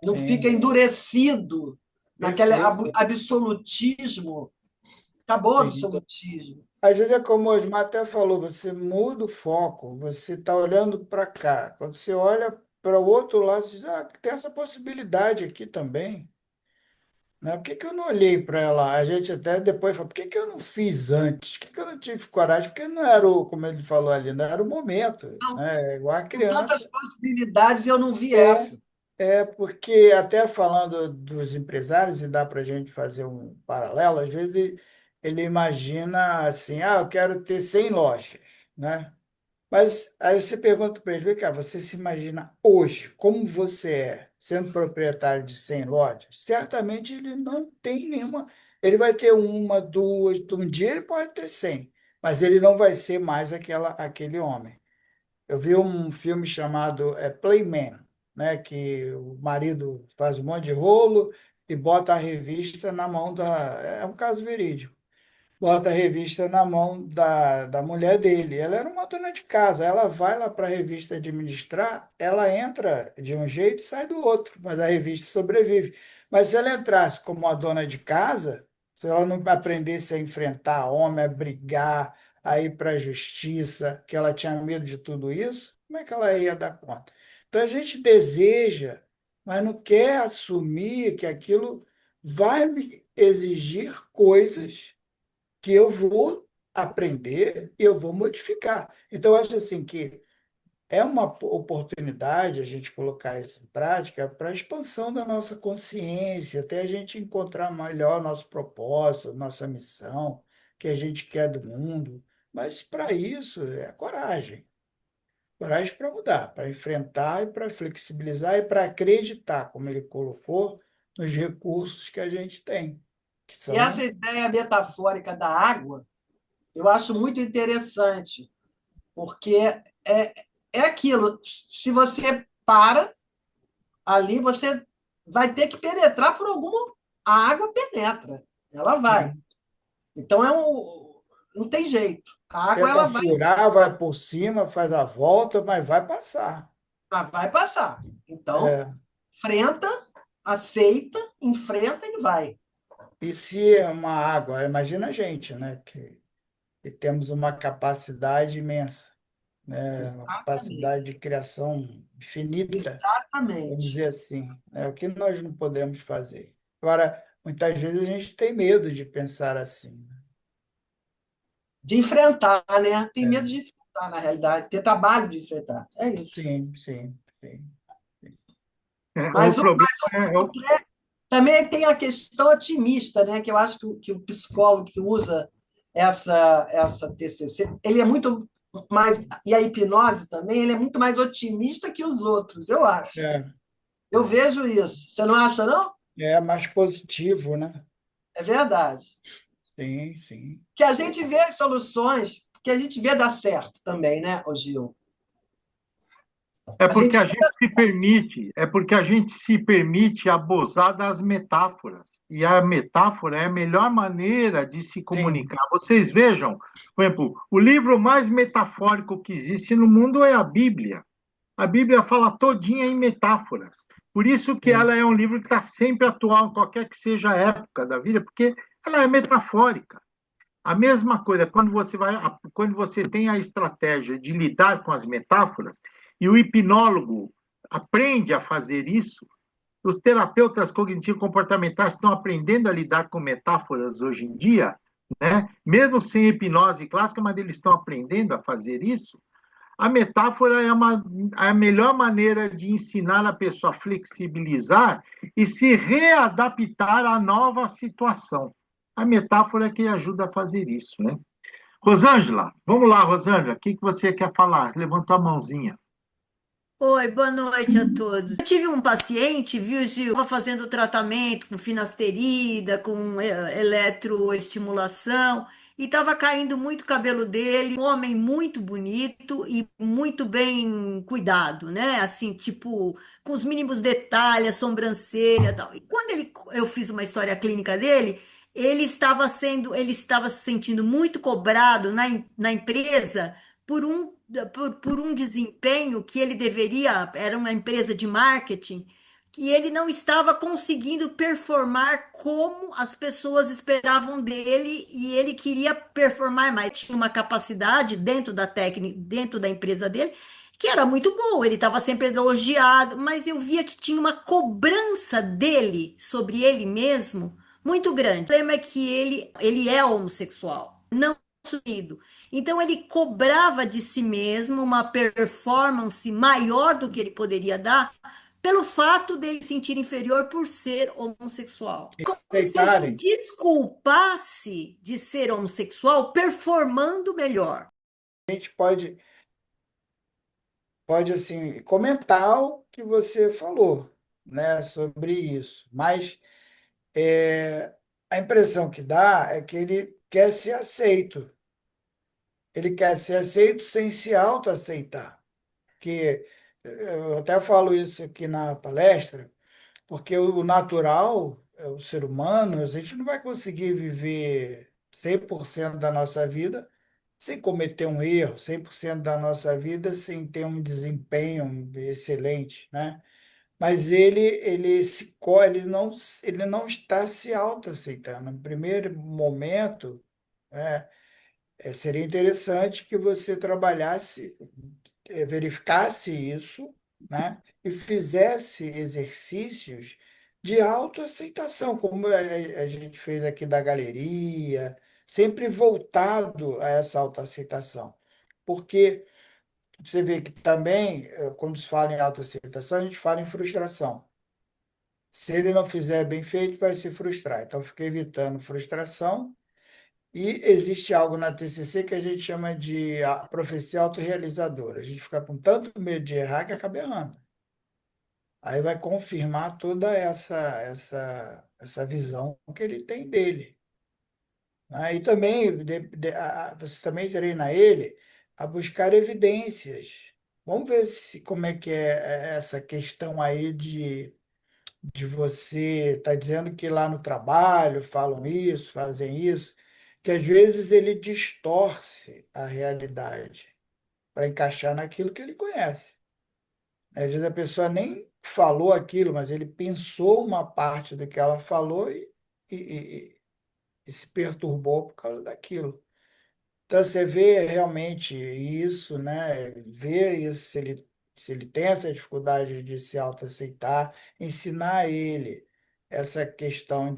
Speaker 3: Não fica
Speaker 2: sim,
Speaker 3: endurecido naquele
Speaker 2: perfeito.
Speaker 3: absolutismo. Acabou o
Speaker 2: Sim.
Speaker 3: absolutismo.
Speaker 2: Às vezes é como o Osmar até falou, você muda o foco, você está olhando para cá. Quando você olha para o outro lado, você diz, ah, tem essa possibilidade aqui também. Né? Por que que eu não olhei para ela? A gente até depois fala, por que que eu não fiz antes? Por que que eu não tive coragem? Porque não era o, como ele falou ali, não era o momento.
Speaker 3: Então,
Speaker 2: Né? Igual a
Speaker 3: com tantas
Speaker 2: criança.
Speaker 3: possibilidades, eu não vi
Speaker 2: É,
Speaker 3: essa.
Speaker 2: é porque até falando dos empresários, e dá para a gente fazer um paralelo, às vezes ele imagina assim, ah, eu quero ter 100 lojas, né? Mas aí você pergunta para ele, vem cá, você se imagina hoje, como você é, sendo proprietário de 100 lojas? Certamente ele não tem nenhuma. Ele vai ter uma, duas, um dia ele pode ter 100, mas ele não vai ser mais aquele homem. Eu vi um filme chamado Playman, né, que o marido faz um monte de rolo e bota a revista na mão da. É um caso verídico, bota a revista na mão da mulher dele. Ela era uma dona de casa, ela vai lá para a revista administrar, ela entra de um jeito e sai do outro, mas a revista sobrevive. Mas se ela entrasse como uma dona de casa, se ela não aprendesse a enfrentar homem, a brigar, a ir para a justiça, que ela tinha medo de tudo isso, como é que ela ia dar conta? Então a gente deseja, mas não quer assumir que aquilo vai me exigir coisas que eu vou aprender e eu vou modificar. Então, eu acho assim que é uma oportunidade a gente colocar isso em prática para a expansão da nossa consciência, até a gente encontrar melhor nosso propósito, nossa missão, que a gente quer do mundo. Mas para isso é coragem. Coragem para mudar, para enfrentar e para flexibilizar e para acreditar, como ele colocou, nos recursos que a gente tem, que
Speaker 3: E essa
Speaker 2: são.
Speaker 3: ideia metafórica da água, eu acho muito interessante, porque é, é aquilo. Se você para ali, você vai ter que penetrar por alguma. A água penetra, ela vai. Então não tem jeito. A água
Speaker 2: Tenta
Speaker 3: ela vai,
Speaker 2: furar, vai por cima, faz a volta, mas vai passar.
Speaker 3: vai passar. Então,
Speaker 2: É,
Speaker 3: enfrenta, aceita, enfrenta e vai.
Speaker 2: e se é uma água, imagina a gente, né? Que temos uma capacidade imensa, né? Uma
Speaker 3: Exatamente.
Speaker 2: capacidade de criação infinita, vamos
Speaker 3: Exatamente.
Speaker 2: dizer assim. Né? O que nós não podemos fazer? Agora, muitas vezes a gente tem medo de pensar assim.
Speaker 3: De enfrentar, né? Tem medo
Speaker 2: Né?
Speaker 3: de enfrentar, na realidade, ter trabalho de enfrentar. É isso.
Speaker 2: Sim, sim, sim.
Speaker 1: O
Speaker 3: Mas
Speaker 1: problema é
Speaker 3: o também tem a questão otimista, né? Que eu acho que o psicólogo que usa essa TCC, ele é muito mais, e a hipnose também, ele é muito mais otimista que os outros, eu acho.
Speaker 2: É,
Speaker 3: Eu vejo isso. Você não acha, não?
Speaker 2: é mais positivo, né?
Speaker 3: É verdade.
Speaker 2: Sim, sim.
Speaker 3: Que a gente vê as soluções, que a gente vê dar certo também, né, ô Gil?
Speaker 1: É
Speaker 3: A
Speaker 1: porque
Speaker 3: gente
Speaker 1: a gente se permite, é porque a gente se permite abusar das metáforas. E a metáfora é a melhor maneira de se
Speaker 2: Sim,
Speaker 1: comunicar. Vocês vejam, por exemplo, o livro mais metafórico que existe no mundo é a Bíblia. A Bíblia fala todinha em metáforas. Por isso que
Speaker 2: sim.
Speaker 1: ela é um livro que está sempre atual, qualquer que seja a época da vida, porque ela é metafórica. A mesma coisa, quando você tem a estratégia de lidar com as metáforas, e o hipnólogo aprende a fazer isso, os terapeutas cognitivo-comportamentais estão aprendendo a lidar com metáforas hoje em dia, né? Mesmo sem hipnose clássica, mas eles estão aprendendo a fazer isso. a metáfora é a melhor maneira de ensinar a pessoa a flexibilizar e se readaptar à nova situação. A metáfora é que ajuda a fazer isso, né? Rosângela, vamos lá, Rosângela, o que você quer falar? Levantou a mãozinha.
Speaker 4: Oi, boa noite a todos. Eu tive um paciente, viu, Gil? Estava fazendo tratamento com finasterida, com eletroestimulação, e estava caindo muito cabelo dele. Um homem muito bonito e muito bem cuidado, né? Assim, tipo, com os mínimos detalhes, a sobrancelha e tal. E quando eu fiz uma história clínica dele, ele estava se sentindo muito cobrado na empresa por um desempenho que ele deveria, era uma empresa de marketing, que ele não estava conseguindo performar como as pessoas esperavam dele e ele queria performar mais. Tinha uma capacidade dentro da técnica, dentro da empresa dele, que era muito boa, ele estava sempre elogiado, mas eu via que tinha uma cobrança dele sobre ele mesmo muito grande. O problema é que ele é homossexual, não assumido. Então ele cobrava de si mesmo uma performance maior do que ele poderia dar pelo fato dele se sentir inferior por ser homossexual. Como se ele se
Speaker 2: Aceitarem.
Speaker 4: desculpasse de ser homossexual performando melhor.
Speaker 2: A gente pode assim, comentar o que você falou, né, sobre isso, mas a impressão que dá é que ele quer ser aceito. Ele quer ser aceito sem se autoaceitar. Que eu até falo isso aqui na palestra, porque o natural, o ser humano, a gente não vai conseguir viver 100% da nossa vida sem cometer um erro, 100% da nossa vida sem ter um desempenho excelente, né? Mas ele não está se autoaceitando. No primeiro momento, é, seria interessante que você trabalhasse, verificasse isso, né? E fizesse exercícios de autoaceitação, como a gente fez aqui da galeria, sempre voltado a essa autoaceitação. Porque você vê que também, quando se fala em autoaceitação, a gente fala em frustração. Se ele não fizer bem feito, vai se frustrar. Então, fica evitando frustração. E existe algo na TCC que a gente chama de a profecia autorrealizadora. A gente fica com tanto medo de errar que acaba errando. Aí vai confirmar toda essa visão que ele tem dele. Né? E também você também treina ele a buscar evidências. Vamos ver como é que é essa questão aí de você estar dizendo que lá no trabalho falam isso, fazem isso, que às vezes ele distorce a realidade para encaixar naquilo que ele conhece. Às vezes a pessoa nem falou aquilo, mas ele pensou uma parte do que ela falou e, e- e se perturbou por causa daquilo. Então você vê realmente isso, né? Vê isso, se ele tem essa dificuldade de se autoaceitar, ensinar ele essa questão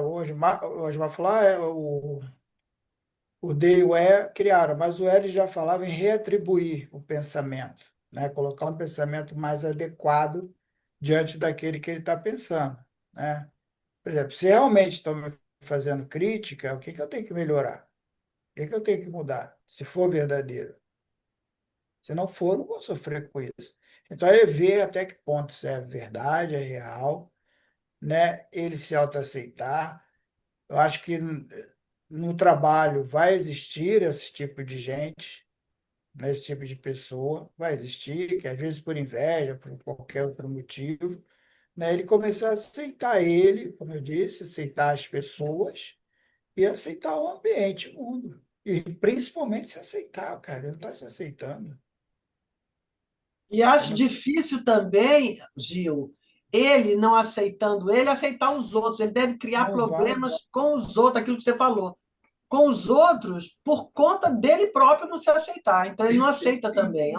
Speaker 2: hoje vai falar, o D e o E criaram, mas o L já falava em reatribuir o pensamento, né? Colocar um pensamento mais adequado diante daquele que ele está pensando, né? Por exemplo, se realmente estão me fazendo crítica, o que que eu tenho que melhorar? O que que eu tenho que mudar? Se for verdadeiro. Se não for, não vou sofrer com isso. Então, é ver até que ponto isso é verdade, é real, né? Ele se autoaceitar. Eu acho que no trabalho vai existir esse tipo de gente, né? Esse tipo de pessoa vai existir, que às vezes por inveja, por qualquer outro motivo, né? Ele começar a aceitar ele, como eu disse, aceitar as pessoas e aceitar o ambiente, o mundo. E principalmente se aceitar, cara. Ele não está se aceitando.
Speaker 3: E
Speaker 2: Ele
Speaker 3: acho
Speaker 2: não,
Speaker 3: difícil também, Gil, ele não aceitando ele, aceitar os outros. Ele deve criar
Speaker 2: não vai.
Speaker 3: problemas com os outros, aquilo que você falou. Com os outros, por conta dele próprio não se aceitar. Então, ele não aceita também. É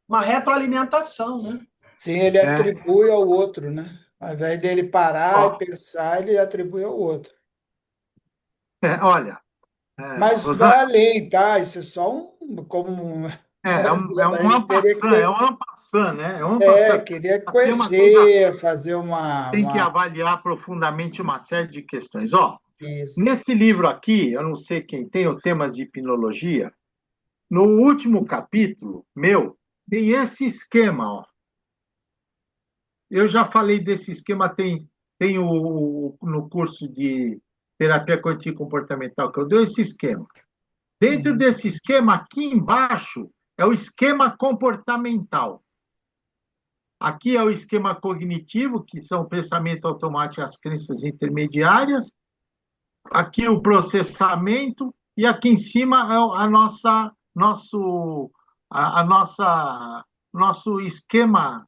Speaker 3: uma retroalimentação, né?
Speaker 2: Sim, ele
Speaker 1: É,
Speaker 2: atribui ao outro, né? Ao invés dele parar e
Speaker 1: ó,
Speaker 2: pensar, ele atribui ao outro.
Speaker 1: olha,
Speaker 2: Mas vai
Speaker 1: Rosângela,
Speaker 2: além, tá? Isso é só como
Speaker 1: É um
Speaker 2: ele teria que ter,
Speaker 1: en passant, né? É um en passant.
Speaker 2: queria
Speaker 1: Tem uma coisa,
Speaker 2: conhecer, fazer
Speaker 1: tem que avaliar profundamente uma série de questões. Ó,
Speaker 2: isso.
Speaker 1: nesse livro aqui, eu não sei quem tem, o Temas de Hipnologia, no último capítulo, meu, tem esse esquema, ó. Eu já falei desse esquema, tem no curso de terapia cognitivo comportamental que eu dou esse esquema. Dentro
Speaker 2: Uhum.
Speaker 1: desse esquema, aqui embaixo, é o esquema comportamental. Aqui é o esquema cognitivo, que são o pensamento automático e as crenças intermediárias. Aqui o processamento, e aqui em cima é a nossa, nosso esquema,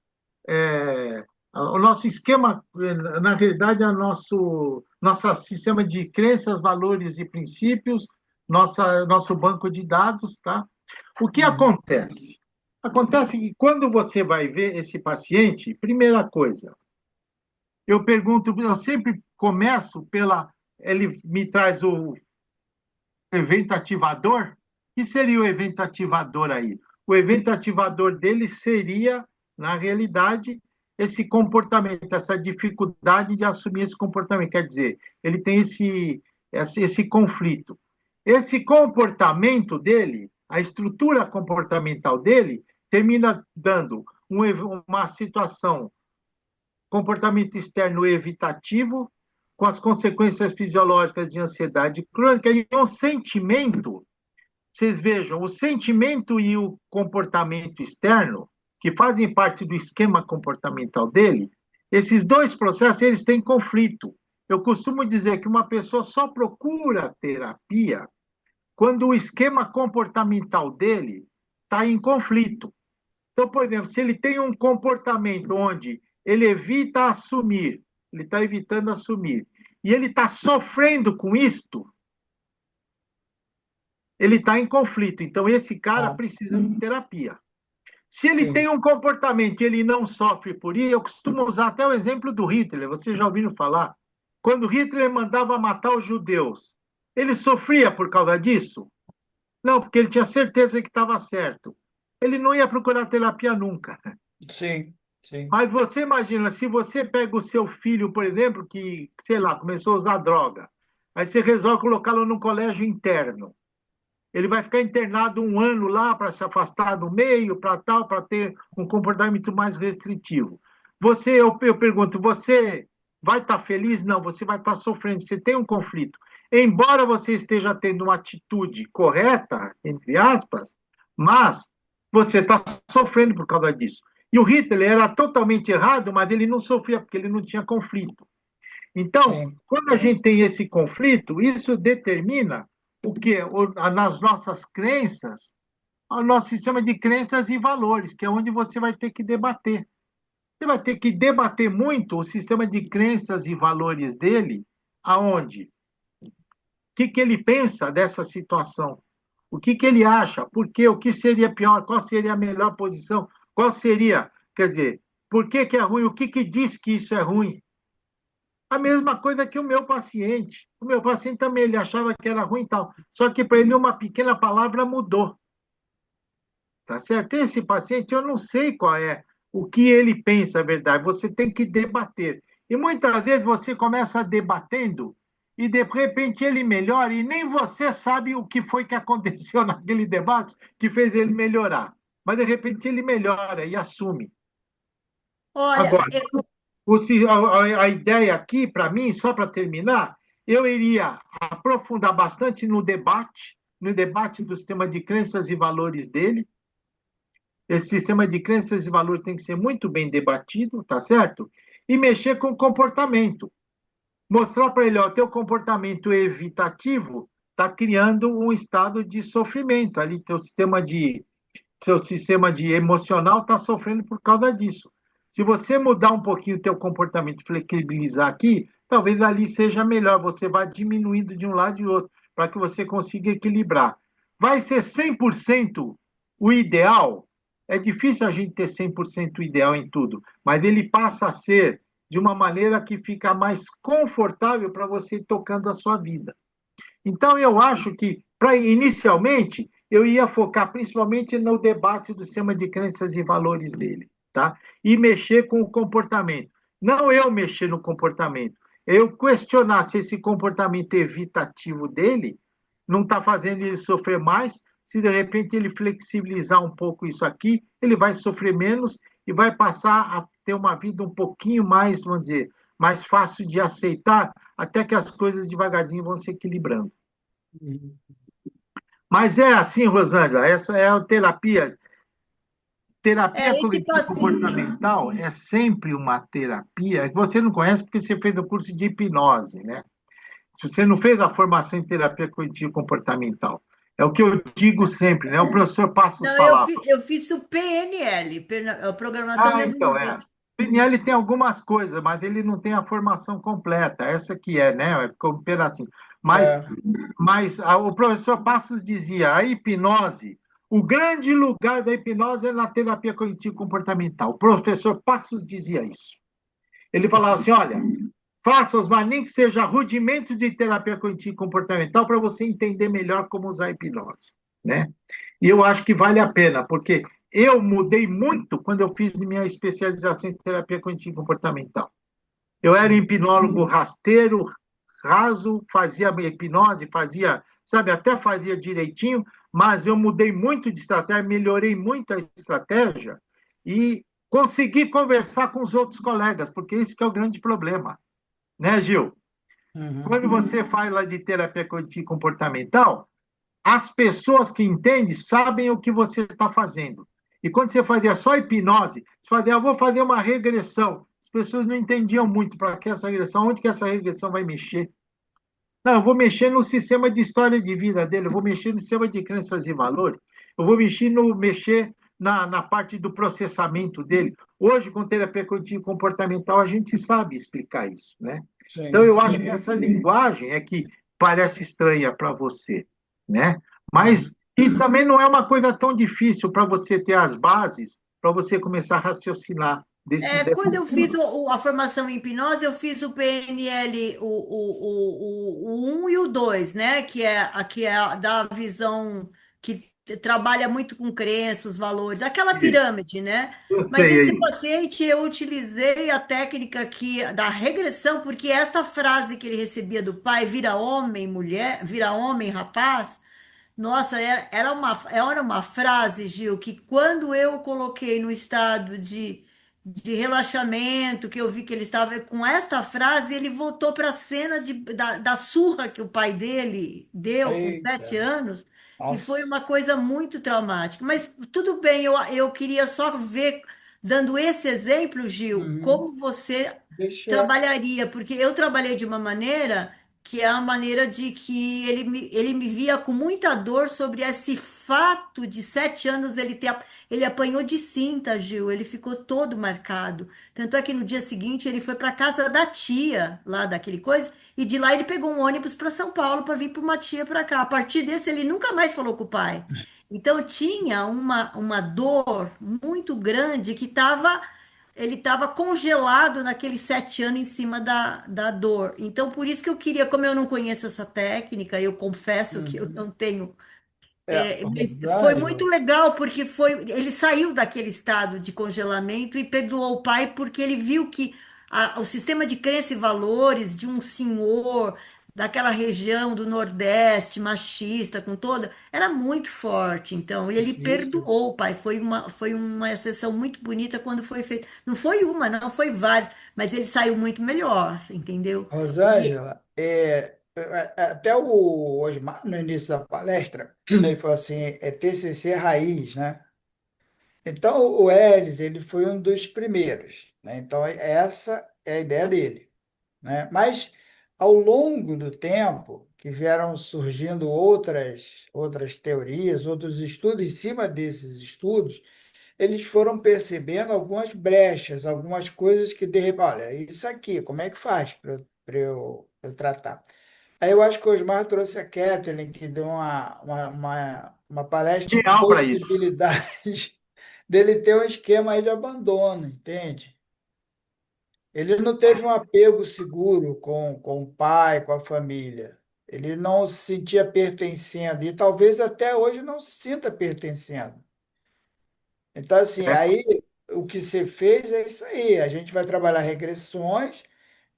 Speaker 1: o nosso esquema, na realidade, é o nosso sistema de crenças, valores e princípios, nosso banco de dados, tá? O que
Speaker 2: Uhum.
Speaker 1: acontece? Acontece que quando você vai ver esse paciente, primeira coisa, eu pergunto, eu sempre começo pela. Ele me traz o evento ativador. O que seria o evento ativador aí? O evento ativador dele seria, na realidade, esse comportamento, essa dificuldade de assumir esse comportamento. Quer dizer, ele tem esse conflito. Esse comportamento dele, a estrutura comportamental dele, termina dando uma situação, comportamento externo evitativo, com as consequências fisiológicas de ansiedade crônica e um sentimento. Vocês vejam, o sentimento e o comportamento externo, que fazem parte do esquema comportamental dele, esses dois processos, eles têm conflito. Eu costumo dizer que uma pessoa só procura terapia quando o esquema comportamental dele está em conflito. Então, por exemplo, se ele tem um comportamento onde ele evita assumir, ele está evitando assumir, e ele está sofrendo com isto, ele está em conflito. Então, esse cara
Speaker 2: Ah,
Speaker 1: precisa de terapia. Se ele tem
Speaker 2: sim.
Speaker 1: um comportamento e ele não sofre por isso, eu costumo usar até o exemplo do Hitler, vocês já ouviram falar? Quando Hitler mandava matar os judeus, ele sofria por causa disso? Não, porque ele tinha certeza que estava certo. Ele não ia procurar terapia nunca.
Speaker 2: Sim, sim.
Speaker 1: Mas você imagina, se você pega o seu filho, por exemplo, que, sei lá, começou a usar droga, aí você resolve colocá-lo num colégio interno. Ele vai ficar internado um ano lá para se afastar do meio, para tal, para ter um comportamento mais restritivo. Eu pergunto, você vai estar feliz? Não, você vai estar sofrendo, você tem um conflito. Embora você esteja tendo uma atitude correta, entre aspas, mas você está sofrendo por causa disso. E o Hitler era totalmente errado, mas ele não sofria porque ele não tinha conflito. Então,
Speaker 2: Sim.
Speaker 1: quando a gente tem esse conflito, isso determina o que? Nas nossas crenças, o nosso sistema de crenças e valores, que é onde você vai ter que debater. Você vai ter que debater muito o sistema de crenças e valores dele, aonde? O que ele pensa dessa situação? O que ele acha? Por quê? O que seria pior? Qual seria a melhor posição? Qual seria, quer dizer, por que é ruim? O que diz que isso é ruim? A mesma coisa que o meu paciente. O meu paciente também, ele achava que era ruim e tal. Só que para ele uma pequena palavra mudou. Tá certo? Esse paciente, eu não sei qual é o que ele pensa, a verdade. Você tem que debater. E muitas vezes você começa debatendo e de repente ele melhora e nem você sabe o que foi que aconteceu naquele debate que fez ele melhorar. Mas de repente ele melhora e assume.
Speaker 4: Olha,
Speaker 1: Agora, a ideia aqui, para mim, só para terminar, eu iria aprofundar bastante no debate do sistema de crenças e valores dele. Esse sistema de crenças e valores tem que ser muito bem debatido, tá certo? E mexer com o comportamento. Mostrar para ele, ó, teu comportamento evitativo está criando um estado de sofrimento. Ali, seu sistema de emocional está sofrendo por causa disso. Se você mudar um pouquinho o teu comportamento, flexibilizar aqui, talvez ali seja melhor. Você vai diminuindo de um lado e do outro, para que você consiga equilibrar. Vai ser 100% o ideal? É difícil a gente ter 100% o ideal em tudo, mas ele passa a ser de uma maneira que fica mais confortável para você ir tocando a sua vida. Então, eu acho que, inicialmente, eu ia focar principalmente no debate do sistema de crenças e valores dele, tá? E mexer com o comportamento. Não eu mexer no comportamento, eu questionar se esse comportamento evitativo dele não está fazendo ele sofrer mais, se de repente ele flexibilizar um pouco isso aqui, ele vai sofrer menos e vai passar a ter uma vida um pouquinho mais, vamos dizer, mais fácil de aceitar, até que as coisas devagarzinho vão se equilibrando.
Speaker 2: Uhum.
Speaker 1: Mas é assim, Rosângela, essa é a terapia. Terapia
Speaker 4: Esse
Speaker 1: cognitivo-comportamental é sempre uma terapia que você não conhece porque você fez o curso de hipnose, né? Se você não fez a formação em terapia cognitivo-comportamental. É o que eu digo sempre, né? O professor Passos
Speaker 4: Não,
Speaker 1: falava.
Speaker 4: eu fiz o PNL, Programação
Speaker 1: Ah, então, é.
Speaker 4: Neurolinguística.
Speaker 1: O PNL tem algumas coisas, mas ele não tem a formação completa. Essa que é, né? Ficou um pedacinho. Mas,
Speaker 2: É,
Speaker 1: o professor Passos dizia, a hipnose, o grande lugar da hipnose é na terapia cognitivo-comportamental. O professor Passos dizia isso. Ele falava assim, olha, faça, Osmar, nem que seja rudimentos de terapia cognitivo-comportamental para você entender melhor como usar a hipnose, né? E eu acho que vale a pena, porque eu mudei muito quando eu fiz minha especialização em terapia cognitivo-comportamental. Eu era hipnólogo rasteiro, raso, fazia hipnose, fazia, sabe, até fazia direitinho, mas eu mudei muito de estratégia, melhorei muito a estratégia e consegui conversar com os outros colegas, porque esse que é o grande problema, né, Gil?
Speaker 2: uhum.
Speaker 1: Quando você fala de terapia cognitivo comportamental, as pessoas que entendem sabem o que você está fazendo. E quando você fazia só hipnose, você fazia, eu vou fazer uma regressão. As pessoas não entendiam muito para que essa regressão, onde que essa regressão vai mexer. Não, eu vou mexer no sistema de história de vida dele, eu vou mexer no sistema de crenças e valores, eu vou mexer na parte do processamento dele. Hoje, com terapia cognitivo comportamental, a gente sabe explicar isso, né? Então,
Speaker 2: Sim,
Speaker 1: eu acho que
Speaker 2: sim.
Speaker 1: essa linguagem é que parece estranha para você, né?
Speaker 2: Uhum.
Speaker 1: Mas, e também não é uma coisa tão difícil para você ter as bases, para você começar a raciocinar dessa
Speaker 4: Quando eu fiz a formação em hipnose, eu fiz o PNL, o 1 e o 2, né? Que é da visão que trabalha muito com crenças, valores, aquela pirâmide, né?
Speaker 1: Eu
Speaker 4: Mas
Speaker 1: sei
Speaker 4: esse
Speaker 1: aí.
Speaker 4: paciente, eu utilizei a técnica da regressão, porque esta frase que ele recebia do pai, vira homem, mulher, vira homem, rapaz. Nossa, era uma frase, Gil, que quando eu coloquei no estado de relaxamento, que eu vi que ele estava com esta frase, ele voltou para a cena da surra que o pai dele deu com sete
Speaker 2: Eita,
Speaker 4: anos, que foi
Speaker 2: nossa.
Speaker 4: uma coisa muito traumática. Mas tudo bem, eu queria só ver, dando esse exemplo, Gil,
Speaker 2: Uhum.
Speaker 4: como você
Speaker 2: Deixa.
Speaker 4: trabalharia, porque eu trabalhei de uma maneira que é a maneira de que ele me via com muita dor sobre esse fato de 7 anos ele apanhou de cinta, Gil, ele ficou todo marcado. Tanto é que no dia seguinte ele foi para casa da tia, lá daquele coisa, e de lá ele pegou um ônibus para São Paulo para vir para uma tia para cá. A partir desse ele nunca mais falou com o pai. Então tinha uma dor muito grande que ele estava congelado naqueles 7 anos em cima da dor. Então, por isso que eu queria, como eu não conheço essa técnica, eu confesso que eu
Speaker 2: Uhum.
Speaker 4: não tenho. Mas foi muito
Speaker 2: Rosângela,
Speaker 4: legal, porque ele saiu daquele estado de congelamento e perdoou o pai, porque ele viu que o sistema de crença e valores de um senhor daquela região do Nordeste, machista, com toda, era muito forte. Então, ele
Speaker 2: difícil.
Speaker 4: perdoou o pai. Foi uma sessão muito bonita quando foi feita. Não foi uma, não, foi várias, mas ele saiu muito melhor, entendeu? E,
Speaker 2: Rosângela, até o Osmar, no início da palestra, ele falou assim, é TCC raiz, né? Então, o Elis, ele foi um dos primeiros, né? Então, essa é a ideia dele, né? Mas, ao longo do tempo, que vieram surgindo outras teorias, outros estudos em cima desses estudos, eles foram percebendo algumas brechas, algumas coisas que, de repente, olha, isso aqui, como é que faz para eu tratar? Aí eu acho que o Osmar trouxe a Kathleen, que deu uma palestra de
Speaker 1: Ideal para isso.
Speaker 2: possibilidades dele ter um esquema aí de abandono, entende? Ele não teve um apego seguro com o pai, com a família. Ele não se sentia pertencendo e talvez até hoje não se sinta pertencendo. Então, assim,
Speaker 1: É,
Speaker 2: aí o que você fez é isso aí. A gente vai trabalhar regressões,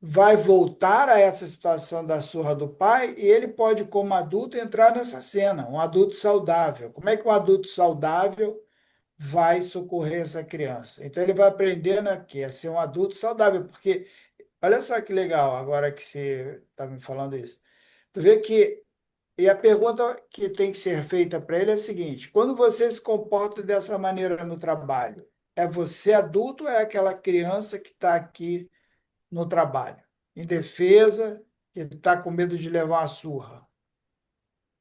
Speaker 2: vai voltar a essa situação da surra do pai e ele pode, como adulto, entrar nessa cena, um adulto saudável. Como é que um adulto saudável vai socorrer essa criança? Então, ele vai aprendendo aqui a ser um adulto saudável, porque olha só que legal, agora que você está me falando isso. Tu vê que e a pergunta que tem que ser feita para ele é a seguinte: quando você se comporta dessa maneira no trabalho, é você adulto ou é aquela criança que está aqui no trabalho, indefesa, que está com medo de levar uma surra?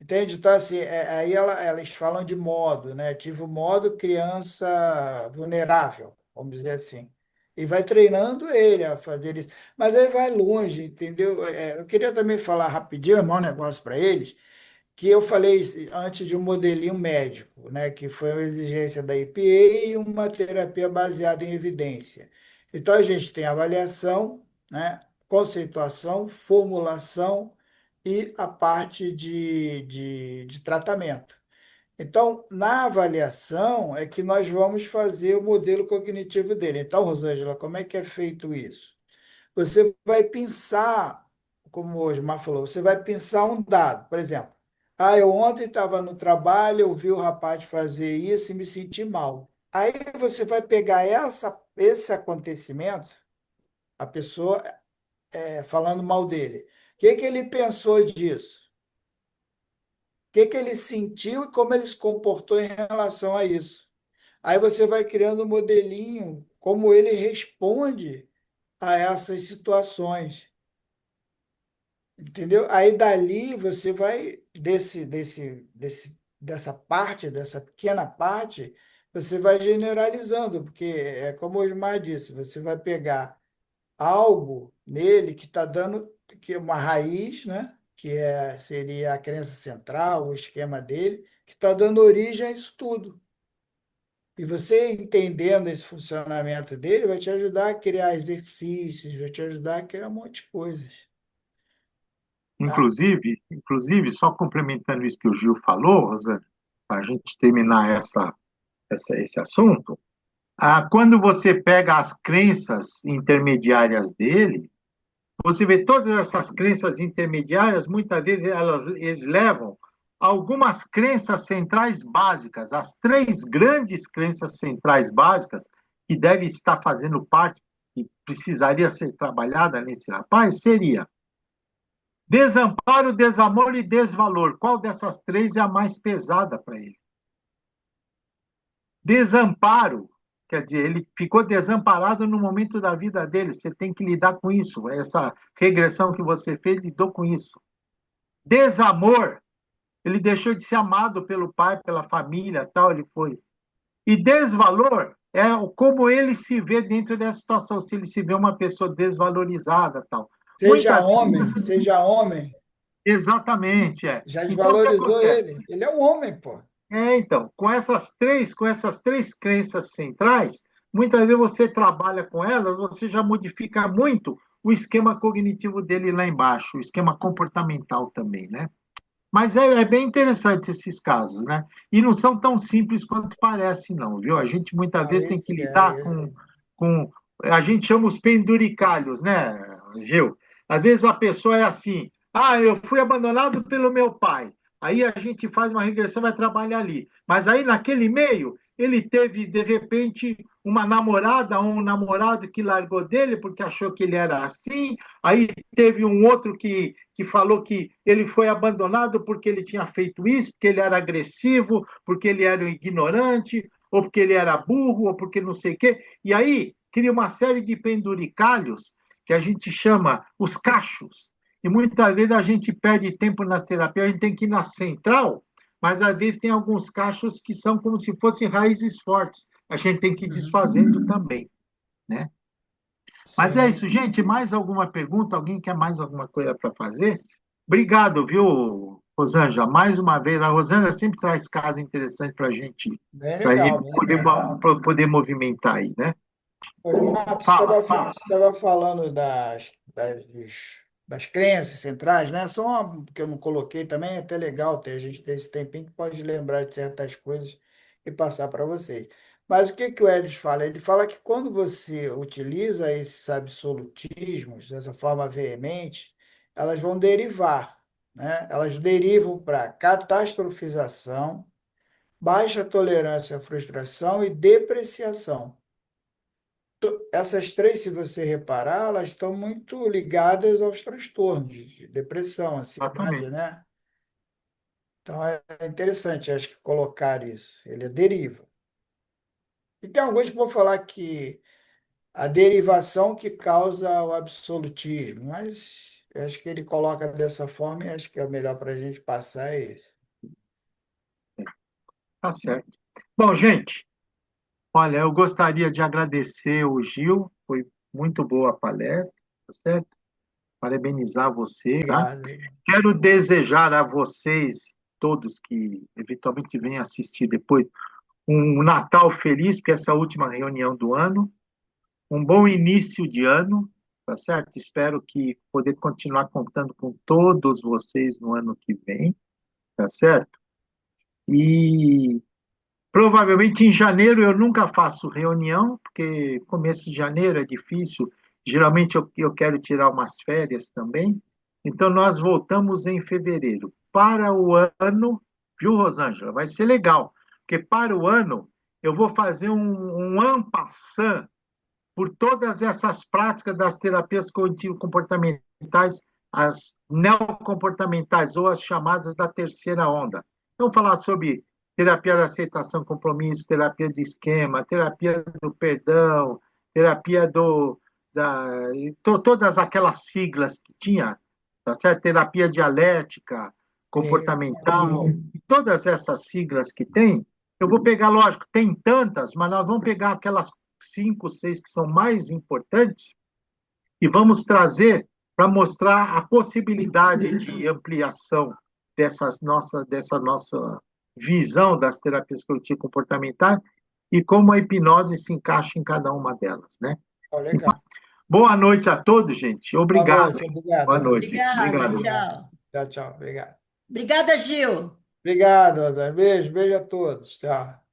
Speaker 2: Entende? Então, assim, aí elas falam de modo, né? Tive o modo criança vulnerável, vamos dizer assim. E vai treinando ele a fazer isso. Mas aí vai longe, entendeu? Eu queria também falar rapidinho, arrumar um negócio para eles que eu falei antes de um modelinho médico, né, que foi uma exigência da EPA e uma terapia baseada em evidência. Então, a gente tem avaliação, né, conceituação, formulação e a parte de tratamento. Então, na avaliação é que nós vamos fazer o modelo cognitivo dele. Então, Rosângela, como é que é feito isso? Você vai pensar, como o Osmar falou, você vai pensar um dado. Por exemplo, eu ontem estava no trabalho, eu vi o rapaz fazer isso e me senti mal. Aí você vai pegar esse acontecimento, a pessoa falando mal dele. O que que ele pensou disso? O que que ele sentiu e como ele se comportou em relação a isso? Aí você vai criando um modelinho, como ele responde a essas situações. Entendeu? Aí dali você vai, dessa parte, dessa pequena parte, você vai generalizando, porque é como o Osmar disse, você vai pegar algo nele que está dando, que é uma raiz, né? Seria a crença central, o esquema dele, que está dando origem a isso tudo. E você entendendo esse funcionamento dele, vai te ajudar a criar exercícios, vai te ajudar a criar um monte de coisas, tá?
Speaker 1: inclusive, só complementando isso que o Gil falou, Rosana, para a gente terminar esse assunto, quando você pega as crenças intermediárias dele, você vê todas essas crenças intermediárias, muitas vezes eles levam a algumas crenças centrais básicas, as três grandes crenças centrais básicas que devem estar fazendo parte, que precisaria ser trabalhada nesse rapaz, seria desamparo, desamor e desvalor. Qual dessas três é a mais pesada para ele? Desamparo, quer dizer, ele ficou desamparado no momento da vida dele. Você tem que lidar com isso. Essa regressão que você fez lidou com isso. Desamor, ele deixou de ser amado pelo pai, pela família, tal, ele foi. E desvalor é como ele se vê dentro dessa situação, se ele se vê uma pessoa desvalorizada, tal.
Speaker 2: Seja
Speaker 1: Muitas
Speaker 2: homem, seja homem.
Speaker 1: Exatamente, é.
Speaker 2: Já
Speaker 1: Então, o que
Speaker 2: desvalorizou
Speaker 1: acontece?
Speaker 2: ele. Ele é um homem, pô.
Speaker 1: Então, com essas três crenças centrais, muitas vezes você trabalha com elas, você já modifica muito o esquema cognitivo dele lá embaixo, o esquema comportamental também, né? Mas é bem interessante esses casos, né? E não são tão simples quanto parece, não, viu? A gente muitas
Speaker 2: Não,
Speaker 1: vezes tem que
Speaker 2: esse
Speaker 1: lidar com a gente chama os penduricalhos, né, Gil? Às vezes a pessoa é assim, eu fui abandonado pelo meu pai. Aí a gente faz uma regressão, vai trabalhar ali. Mas aí naquele meio, ele teve, de repente, uma namorada ou um namorado que largou dele porque achou que ele era assim. Aí teve um outro que falou que ele foi abandonado porque ele tinha feito isso, porque ele era agressivo, porque ele era um ignorante, ou porque ele era burro, ou porque não sei o quê. E aí cria uma série de penduricalhos que a gente chama os cachos. E muitas vezes a gente perde tempo nas terapias, a gente tem que ir na central, mas às vezes tem alguns cachos que são como se fossem raízes fortes. A gente tem que ir
Speaker 2: Uhum.
Speaker 1: desfazendo também, né? Mas é
Speaker 2: Sim.
Speaker 1: isso, gente. Mais alguma pergunta? Alguém quer mais alguma coisa para fazer? Obrigado, viu, Rosângela? Mais uma vez, a Rosângela sempre traz casos interessantes
Speaker 2: Bem
Speaker 1: para a gente
Speaker 2: legal, bem legal.
Speaker 1: poder movimentar aí, né?
Speaker 2: Ô, Mato, você
Speaker 1: Fala, fala.
Speaker 2: estava falando dos das crenças centrais, né? Só uma que eu não coloquei também, é até legal ter a gente ter esse tempinho que pode lembrar de certas coisas e passar para vocês. Mas o que que o Elis fala? Ele fala que quando você utiliza esses absolutismos dessa forma veemente, elas vão derivar, né? Elas derivam para catastrofização, baixa tolerância à frustração e depreciação. Essas três, se você reparar, elas estão muito ligadas aos transtornos de depressão, ansiedade,
Speaker 1: Exatamente.
Speaker 2: né? Então é interessante, acho que colocar isso. Ele deriva. E tem alguns que vão falar que a derivação que causa o absolutismo, mas eu acho que ele coloca dessa forma e acho que é o melhor para a gente passar é esse.
Speaker 1: Tá certo. Bom, gente, olha, eu gostaria de agradecer o Gil, foi muito boa a palestra, tá certo? Parabenizar você, tá?
Speaker 2: Obrigado.
Speaker 1: Quero desejar a vocês, todos que eventualmente venham assistir depois, um Natal feliz, porque essa é a última reunião do ano, um bom início de ano, tá certo? Espero que poder continuar contando com todos vocês no ano que vem, tá certo? E provavelmente em janeiro eu nunca faço reunião, porque começo de janeiro é difícil. Geralmente eu quero tirar umas férias também. Então nós voltamos em fevereiro. Para o ano, viu, Rosângela? Vai ser legal, porque para o ano eu vou fazer um en passant por todas essas práticas das terapias cognitivo-comportamentais, as neocomportamentais, ou as chamadas da terceira onda. Então, falar sobre terapia de aceitação, compromisso, terapia de esquema, terapia do perdão, terapia todas aquelas siglas que tinha, tá certo? Terapia dialética,
Speaker 2: Sim,
Speaker 1: comportamental, todas essas siglas que tem, eu vou pegar, lógico, tem tantas, mas nós vamos pegar aquelas 5, 6 que são mais importantes e vamos trazer para mostrar a possibilidade de ampliação dessa nossa visão das terapias cognitivo-comportamentais e como a hipnose se encaixa em cada uma delas, né?
Speaker 2: legal.
Speaker 1: Boa noite a todos, gente.
Speaker 2: Boa
Speaker 1: Obrigado.
Speaker 2: noite, obrigado.
Speaker 1: Boa noite.
Speaker 4: Obrigada,
Speaker 1: Obrigado.
Speaker 4: tchau.
Speaker 2: Tchau, tchau. Obrigado.
Speaker 4: Obrigada, Gil.
Speaker 2: Obrigado, Rosário. Beijo, beijo a todos. Tchau.